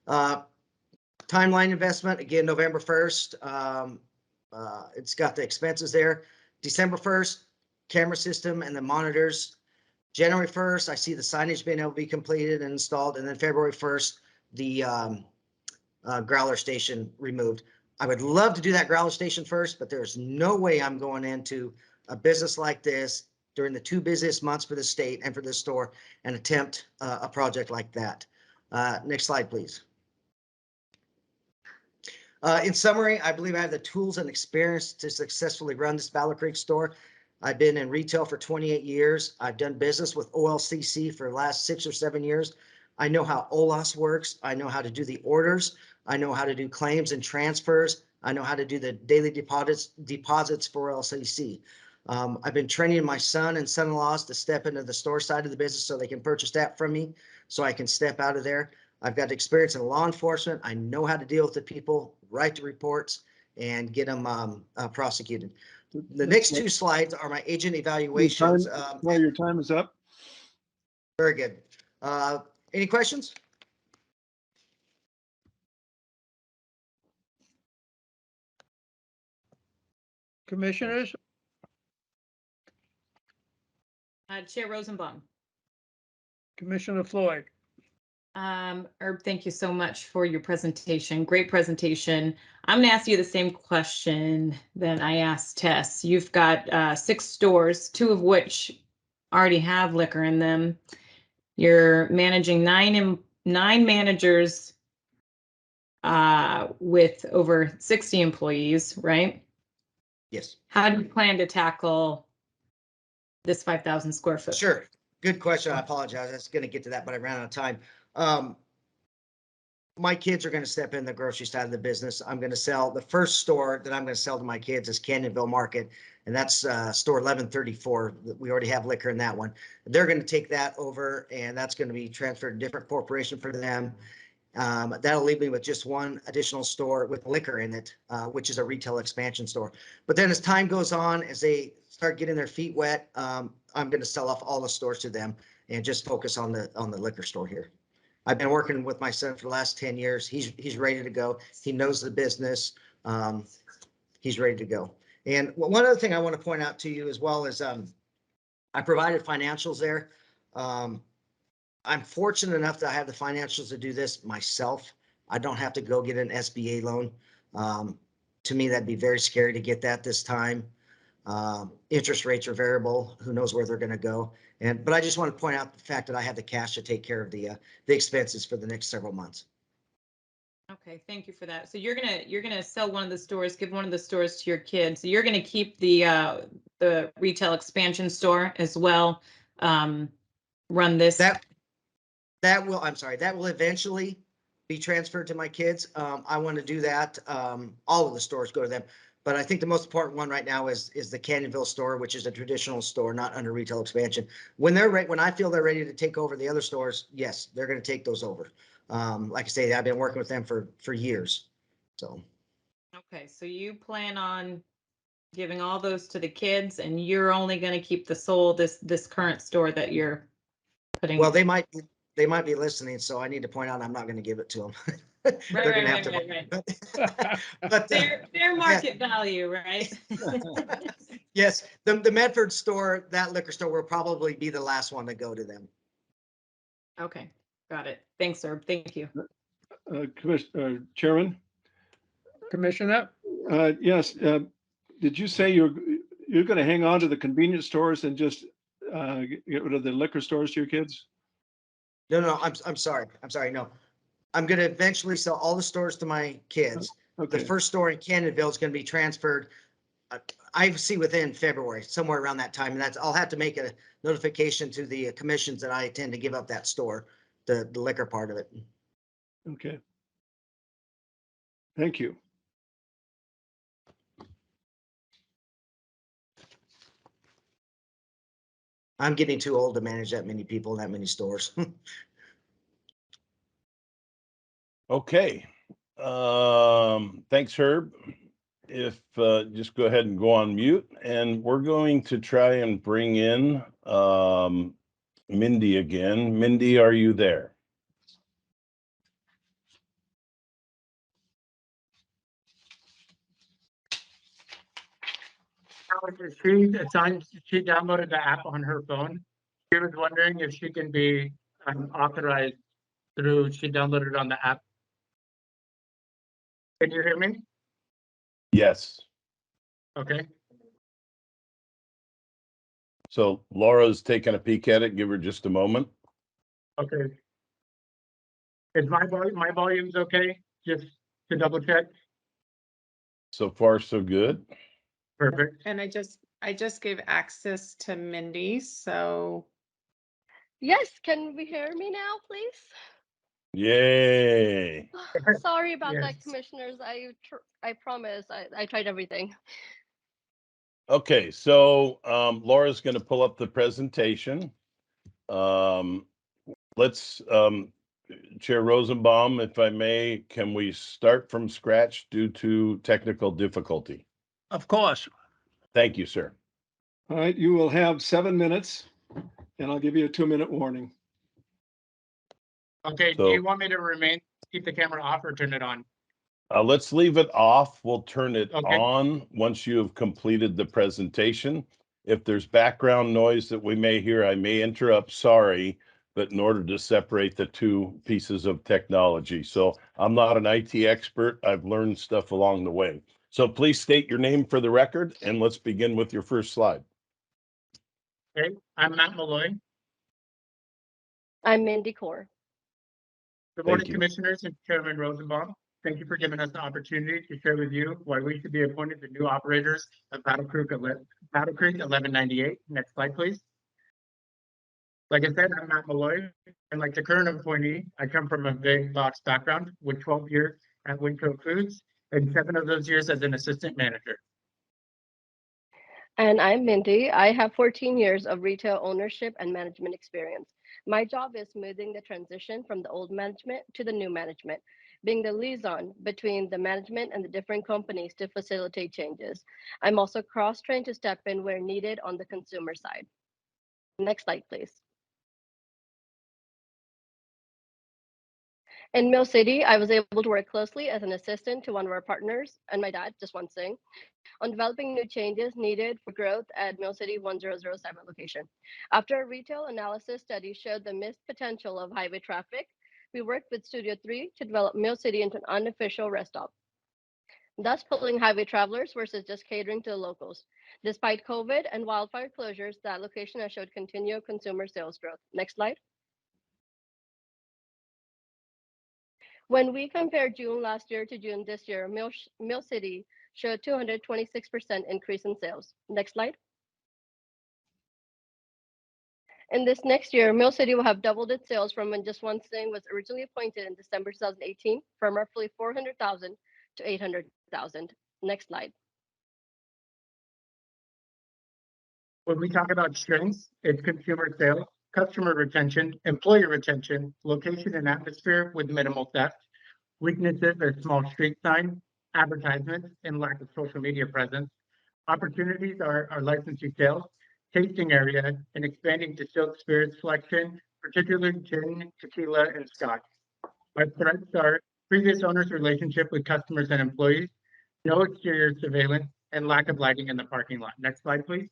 Timeline investment, again, November 1st. It's got the expenses there. December 1st, camera system and the monitors. January 1st, I see the signage being able to be completed and installed. And then February 1st, the growler station removed. I would love to do that growler station first, but there's no way I'm going into a business like this during the 2 busiest months for the state and for this store and attempt a project like that. Next slide, please. In summary, I believe I have the tools and experience to successfully run this Battle Creek store. I've been in retail for 28 years. I've done business with OLCC for the last 6 or 7 years. I know how OLAS works. I know how to do the orders. I know how to do claims and transfers. I know how to do the daily deposits for OLCC. I've been training my son and son-in-laws to step into the store side of the business so they can purchase that from me so I can step out of there. I've got experience in law enforcement. I know how to deal with the people, write the reports, and get them prosecuted. The next 2 slides are my agent evaluations.
Your time is up.
Very good. Any questions?
Commissioners?
Chair Rosenbaum.
Commissioner Floyd?
Herb, thank you so much for your presentation. Great presentation. I'm going to ask you the same question that I asked Tess. You've got 6 stores, 2 of which already have liquor in them. You're managing 9 managers with over 60 employees, right?
Yes.
How do you plan to tackle this 5,000 square foot?
Sure. Good question. I apologize. I was going to get to that, but I ran out of time. My kids are going to step in the grocery side of the business. I'm going to sell the first store that I'm going to sell to my kids is Canyonville Market, and that's store 1134. We already have liquor in that one. They're going to take that over, and that's going to be transferred to a different corporation for them. That'll leave me with just 1 additional store with liquor in it, which is a retail expansion store. But then as time goes on, as they start getting their feet wet, I'm going to sell off all the stores to them and just focus on the liquor store here. I've been working with my son for the last 10 years. He's ready to go. He knows the business. He's ready to go. And one other thing I want to point out to you as well is I provided financials there. I'm fortunate enough that I have the financials to do this myself. I don't have to go get an SBA loan. To me, that'd be very scary to get that this time. Interest rates are variable. Who knows where they're going to go? But I just want to point out the fact that I have the cash to take care of the expenses for the next several months.
Okay, thank you for that. So you're gonna sell one of the stores, give one of the stores to your kids. So you're gonna keep the retail expansion store as well. Run this.
That will eventually be transferred to my kids. I want to do that. All of the stores go to them. But I think the most important one right now is the Canyonville store, which is a traditional store, not under retail expansion. When I feel they're ready to take over the other stores, yes, they're going to take those over. Like I say, I've been working with them for years. So.
Okay, so you plan on giving all those to the kids and you're only gonna keep this current store that you're putting.
Well, they might be listening, so I need to point out I'm not gonna give it to them.
Right,
They're gonna
right,
have
right,
to.
right.
But,
Fair market value, right?
yes, the Medford store, that liquor store will probably be the last one to go to them.
Okay, got it. Thanks, sir. Thank you.
Chairman?
Commissioner?
Yes, did you say you're going to hang on to the convenience stores and just get rid of the liquor stores to your kids?
No, I'm sorry. No. I'm gonna eventually sell all the stores to my kids. The
Okay,
first store in Cannonville is gonna be transferred. I see within February, somewhere around that time, and I'll have to make a notification to the commissions that I intend to give up that store, the liquor part of it.
okay. Thank you.
I'm getting too old to manage that many people, and that many stores.
Okay. Thanks, Herb. If just go ahead and go on mute, and we're going to try and bring in Mindy again. Mindy, are you there?
She downloaded the app on her phone. She was wondering if she can be authorized through, she downloaded it on the app. Can you hear me?
Yes.
Okay.
So Laura's taking a peek at it. Give her just a moment.
Okay. Is my volume's okay? Just to double check.
So far, so good.
Perfect.
And I just gave access to Mindy, so
Yes, can we hear me now, please?
Yay.
Sorry about that,
Yes.
commissioners. I promise I tried everything.
Okay, so Laura's going to pull up the presentation. Let's, Chair Rosenbaum, if I may, can we start from scratch due to technical difficulty?
Of course.
Thank you, sir.
All right, you will have 7 minutes, and I'll give you a 2-minute warning.
Okay, do
So-
you want me to keep the camera off or turn it on?
Let's leave it off. We'll turn it
Okay.
on once you have completed the presentation. If there's background noise that we may hear, I may interrupt, sorry, but in order to separate the two pieces of technology. So I'm not an IT expert. I've learned stuff along the way. So please state your name for the record, and let's begin with your first slide.
Okay, I'm Matt Malloy.
I'm Mindy Core.
Good morning,
you.
Commissioners and Chairman Rosenbaum. Thank you for giving us the opportunity to share with you why we should be appointed the new operators of Battle Creek 1198. Next slide, please. Like I said, I'm Matt Malloy, and like the current appointee, I come from a big box background with 12 years at Winco Foods and 7 of those years as an assistant manager.
And I'm Mindy. I have 14 years of retail ownership and management experience. My job is smoothing the transition from the old management to the new management, being the liaison between the management and the different companies to facilitate changes. I'm also cross-trained to step in where needed on the consumer side. Next slide, please. In Mill City, I was able to work closely as an assistant to one of our partners and my dad, just one thing, on developing new changes needed for growth at Mill City 1007 location. After a retail analysis study showed the missed potential of highway traffic, we worked with Studio 3 to develop Mill City into an unofficial rest stop, thus pulling highway travelers versus just catering to the locals. Despite COVID and wildfire closures, that location has showed continued consumer sales growth. Next slide. When we compare June last year to June this year, Mill City showed 226% increase in sales. Next slide. In this next year, Mill City will have doubled its sales from when just one thing was originally appointed in December 2018, from roughly 400,000 to 800,000. Next slide.
When we talk about strengths, it's consumer sales, customer retention, employee retention, location and atmosphere with minimal theft. Weaknesses are small street sign, advertisements, and lack of social media presence. Opportunities are licensing sales, tasting area, and expanding distilled spirits selection, particularly gin, tequila, and scotch. Our threats are previous owner's relationship with customers and employees, no exterior surveillance, and lack of lighting in the parking lot. Next slide, please.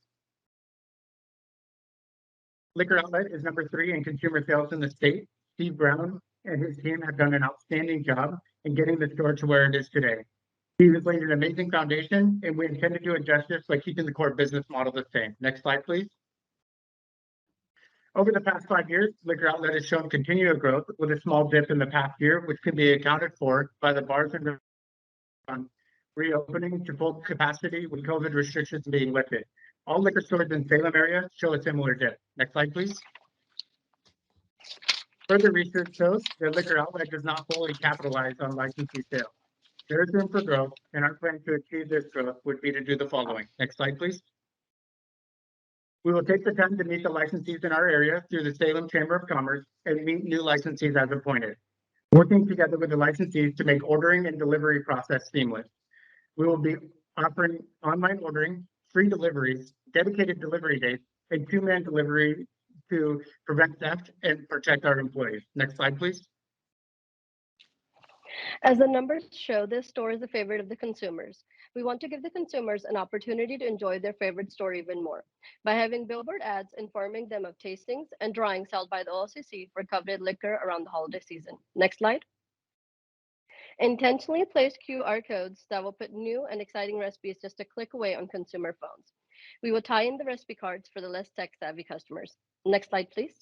Liquor outlet is number 3 in consumer sales in the state. Steve Brown and his team have done an outstanding job in getting the store to where it is today. He has laid an amazing foundation, and we intend to do it justice by keeping the core business model the same. Next slide, please. Over the past 5 years, Liquor Outlet has shown continued growth with a small dip in the past year, which can be accounted for by the bars and restaurants reopening to full capacity with COVID restrictions being lifted. All liquor stores in Salem area show a similar dip. Next slide, please. Further research shows that Liquor Outlet does not fully capitalize on licensee sales. There is room for growth, and our plan to achieve this growth would be to do the following. Next slide, please. We will take the time to meet the licensees in our area through the Salem Chamber of Commerce and meet new licensees as appointed, working together with the licensees to make ordering and delivery process seamless. We will be offering online ordering, free deliveries, dedicated delivery dates, and 2-man delivery to prevent theft and protect our employees. Next slide, please.
As the numbers show, this store is a favorite of the consumers. We want to give the consumers an opportunity to enjoy their favorite store even more by having billboard ads informing them of tastings and drawings held by the OLCC for coveted liquor around the holiday season. Next slide. Intentionally placed QR codes that will put new and exciting recipes just a click away on consumer phones. We will tie in the recipe cards for the less tech-savvy customers. Next slide, please.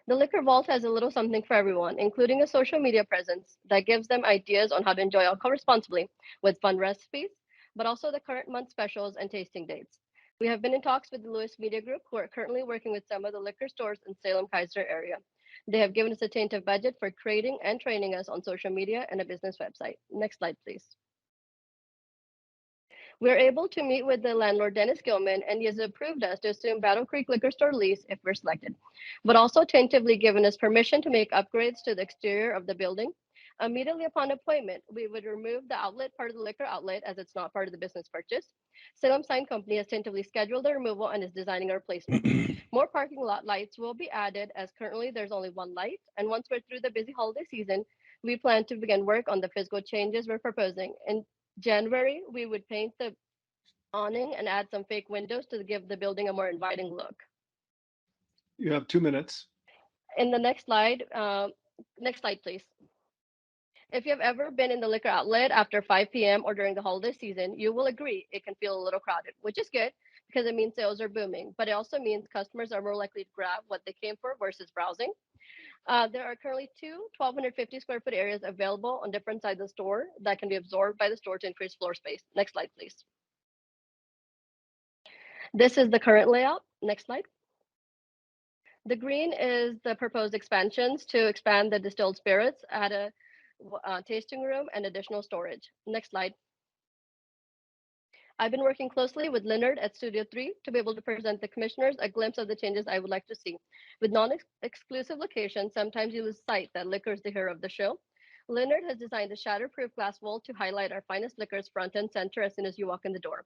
The Liquor Vault has a little something for everyone, including a social media presence that gives them ideas on how to enjoy alcohol responsibly with fun recipes, but also the current month specials and tasting dates. We have been in talks with the Lewis Media Group, who are currently working with some of the liquor stores in Salem-Keizer area. They have given us a tentative budget for creating and training us on social media and a business website. Next slide, please. We are able to meet with the landlord, Dennis Gilman, and he has approved us to assume Battle Creek Liquor Store lease if we're selected, but also tentatively given us permission to make upgrades to the exterior of the building. Immediately upon appointment, we would remove the outlet part of the liquor outlet as it's not part of the business purchase. Salem Sign Company has tentatively scheduled the removal and is designing a replacement. More parking lot lights will be added as currently there's only one light. And once we're through the busy holiday season, we plan to begin work on the physical changes we're proposing. In January, we would paint the awning and add some fake windows to give the building a more inviting look.
You have 2 minutes.
In the next slide, please. If you have ever been in the liquor outlet after 5 p.m. or during the holiday season, you will agree it can feel a little crowded, which is good because it means sales are booming, but it also means customers are more likely to grab what they came for versus browsing. There are currently 2 1,250 square foot areas available on different sides of the store that can be absorbed by the store to increase floor space. Next slide, please. This is the current layout. Next slide. The green is the proposed expansions to expand the distilled spirits, add a tasting room and additional storage. Next slide. I've been working closely with Leonard at Studio 3 to be able to present the commissioners a glimpse of the changes I would like to see. With non-exclusive locations, sometimes you lose sight that liquor is the hero of the show. Leonard has designed a shatterproof glass wall to highlight our finest liquors front and center as soon as you walk in the door.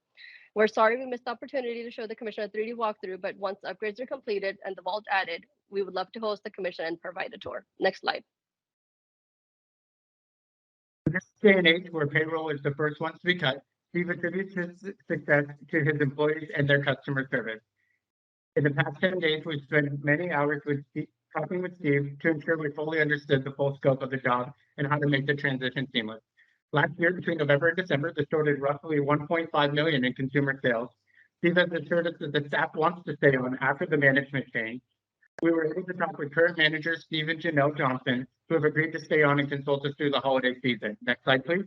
We're sorry we missed the opportunity to show the commission a 3D walkthrough, but once upgrades are completed and the vault added, we would love to host the commission and provide a tour. Next slide.
In this day and age where payroll is the first one to be cut, Steve attributes his success to his employees and their customer service. In the past 10 days, we've spent many hours talking with Steve to ensure we fully understood the full scope of the job and how to make the transition seamless. Last year, between November and December, the store did roughly $1.5 million in consumer sales. Steve has assured us that the staff wants to stay on after the management change. We were able to talk with current manager Steve and Janelle Johnson, who have agreed to stay on and consult us through the holiday season. Next slide, please.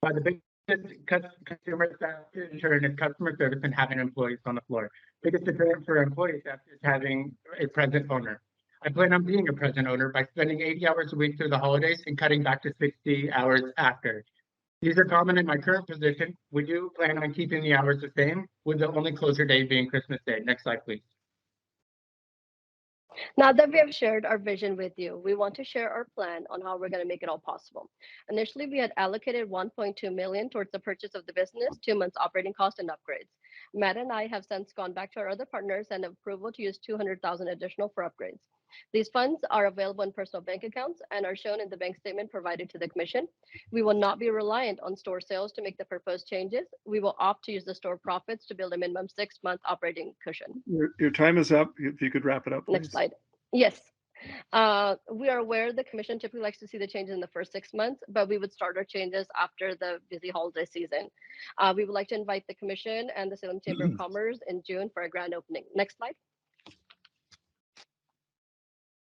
The biggest consumer deterrent is customer service and having employees on the floor. Biggest deterrent for employee theft is having a present owner. I plan on being a present owner by spending 80 hours a week through the holidays and cutting back to 60 hours after. These are common in my current position. We do plan on keeping the hours the same, with the only closure day being Christmas Day. Next slide, please.
Now that we have shared our vision with you, we want to share our plan on how we're going to make it all possible. Initially, we had allocated 1.2 million towards the purchase of the business, 2 months operating costs and upgrades. Matt and I have since gone back to our other partners and have approval to use 200,000 additional for upgrades. These funds are available in personal bank accounts and are shown in the bank statement provided to the commission. We will not be reliant on store sales to make the proposed changes. We will opt to use the store profits to build a minimum 6-month operating cushion.
Your time is up. If you could wrap it up, please.
Next slide. Yes. We are aware the commission typically likes to see the changes in the first 6 months, but we would start our changes after the busy holiday season. We would like to invite the commission and the Salem Chamber of Commerce in June for a grand opening. Next slide.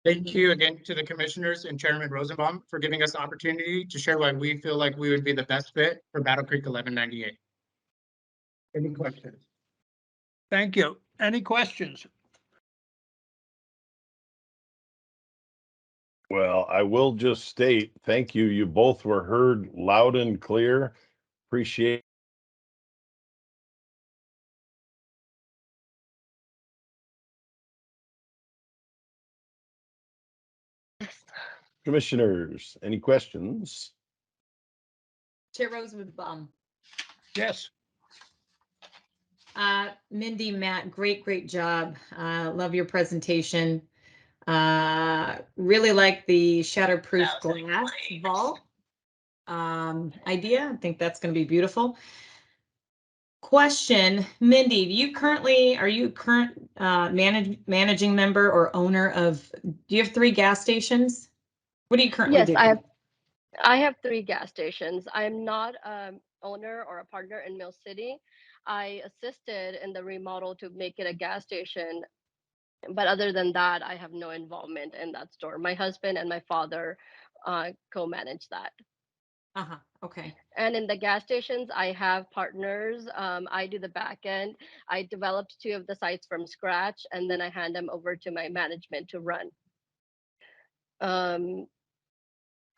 Thank you again to the commissioners and Chairman Rosenbaum for giving us the opportunity to share why we feel like we would be the best fit for Battle Creek 1198. Any questions?
Thank you. Any questions?
Well, I will just state, thank you. You both were heard loud and clear. Appreciate. Commissioners, any questions?
Chair Rosenbaum.
Yes.
Mindy, Matt, great job. Love your presentation. Really like the shatterproof glass vault idea. I think that's going to be beautiful. Question, Mindy, are you current managing member or owner of, do you have 3 gas stations? What do you currently do?
Yes, I have 3 gas stations. I am not an owner or a partner in Mill City. I assisted in the remodel to make it a gas station, but other than that, I have no involvement in that store. My husband and my father co-manage that.
Okay.
And in the gas stations, I have partners. I do the back end. I developed 2 of the sites from scratch, and then I hand them over to my management to run.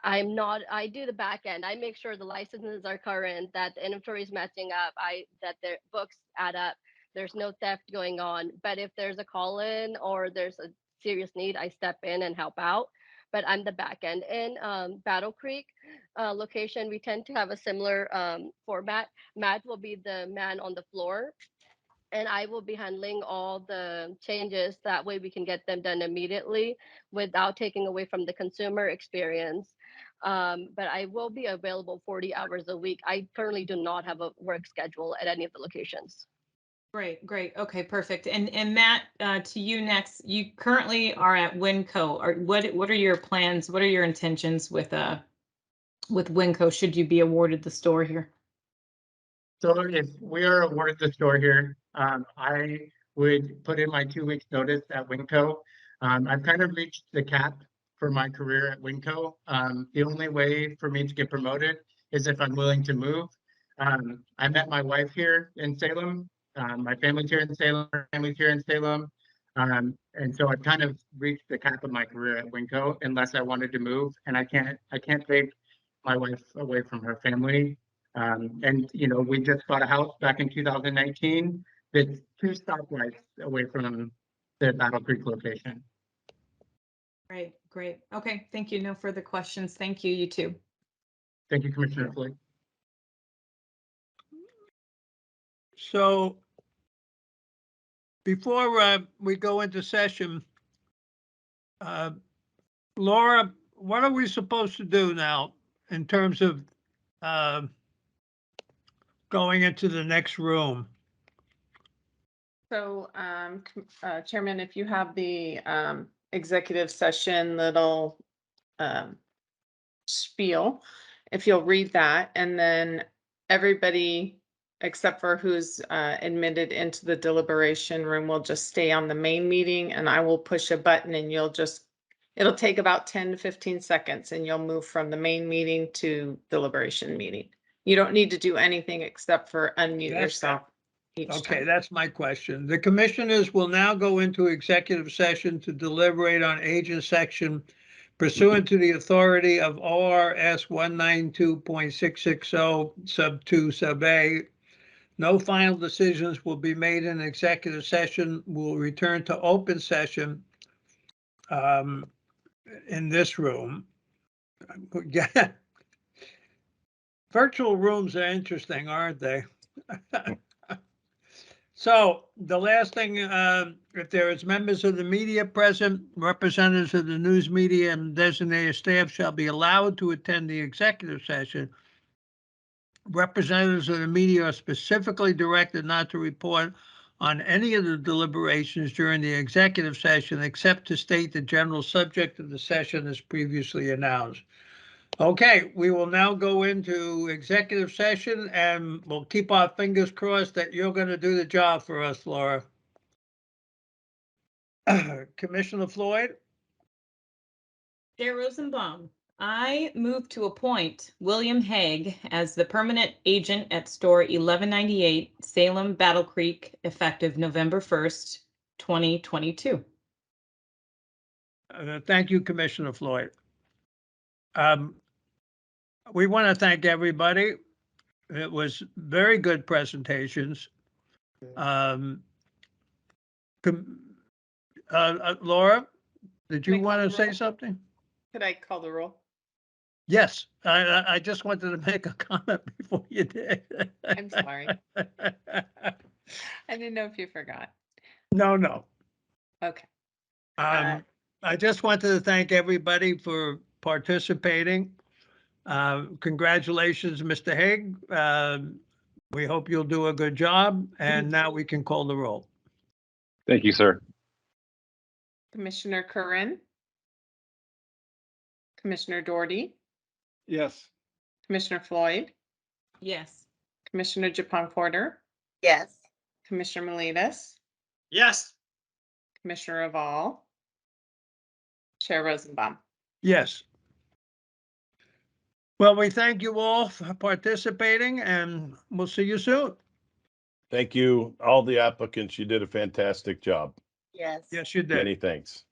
I do the back end. I make sure the licenses are current, that the inventory is matching up, that their books add up, there's no theft going on. But if there's a call in or there's a serious need, I step in and help out. But I'm the back end. In Battle Creek location, we tend to have a similar format. Matt will be the man on the floor, and I will be handling all the changes. That way we can get them done immediately without taking away from the consumer experience. But I will be available 40 hours a week. I currently do not have a work schedule at any of the locations.
Great. Okay, perfect. And Matt, to you next. You currently are at Winco. What are your plans? What are your intentions with Winco should you be awarded the store here?
So if we are awarded the store here, I would put in my 2 weeks notice at Winco. I've kind of reached the cap for my career at Winco. The only way for me to get promoted is if I'm willing to move. I met my wife here in Salem. My family's here in Salem, her family's here in Salem. And so I've kind of reached the cap of my career at Winco unless I wanted to move, and I can't take my wife away from her family. And we just bought a house back in 2019 that's 2 stoplights away from the Battle Creek location.
Great. Okay, thank you. No further questions. Thank you, you too.
Thank you, Commissioner Floyd.
So before we go into session, Laura, what are we supposed to do now in terms of going into the next room?
So, Chairman, if you have the executive session little spiel, if you'll read that, and then everybody except for who's admitted into the deliberation room will just stay on the main meeting, and I will push a button and it'll take about 10 to 15 seconds and you'll move from the main meeting to deliberation meeting. You don't need to do anything except for unmute yourself.
Okay, that's my question. The commissioners will now go into executive session to deliberate on agent section pursuant to the authority of ORS 192.660 sub 2 sub A. No final decisions will be made in executive session. We'll return to open session in this room. Yeah. Virtual rooms are interesting, aren't they? So the last thing, if there is members of the media present, representatives of the news media and designated staff shall be allowed to attend the executive session. Representatives of the media are specifically directed not to report on any of the deliberations during the executive session, except to state the general subject of the session as previously announced. Okay, we will now go into executive session and we'll keep our fingers crossed that you're going to do the job for us, Laura. Commissioner Floyd?
Chair Rosenbaum, I move to appoint William Hague as the permanent agent at store 1198 Salem Battle Creek effective November 1st, 2022.
Thank you, Commissioner Floyd. We want to thank everybody. It was very good presentations. Laura, did you
Can I call
want to
the
say
roll?
something?
Could I call the roll?
Yes, I just wanted to make a comment before you did.
I'm sorry. I didn't know if you forgot.
No.
Okay.
I just wanted to thank everybody for participating. Congratulations, Mr. Hague. We hope you'll do a good job, and now we can call the roll.
Thank you, sir.
Commissioner Curran, Commissioner Doherty,
Yes.
Commissioner Floyd,
Yes.
Commissioner Japon Porter,
Yes.
Commissioner Miletus,
Yes.
Commissioner Raval, Chair Rosenbaum.
Yes. Well, we thank you all for participating, and we'll see you soon.
Thank you, all the applicants. You did a fantastic job.
Yes.
Yes, you did.
Many thanks.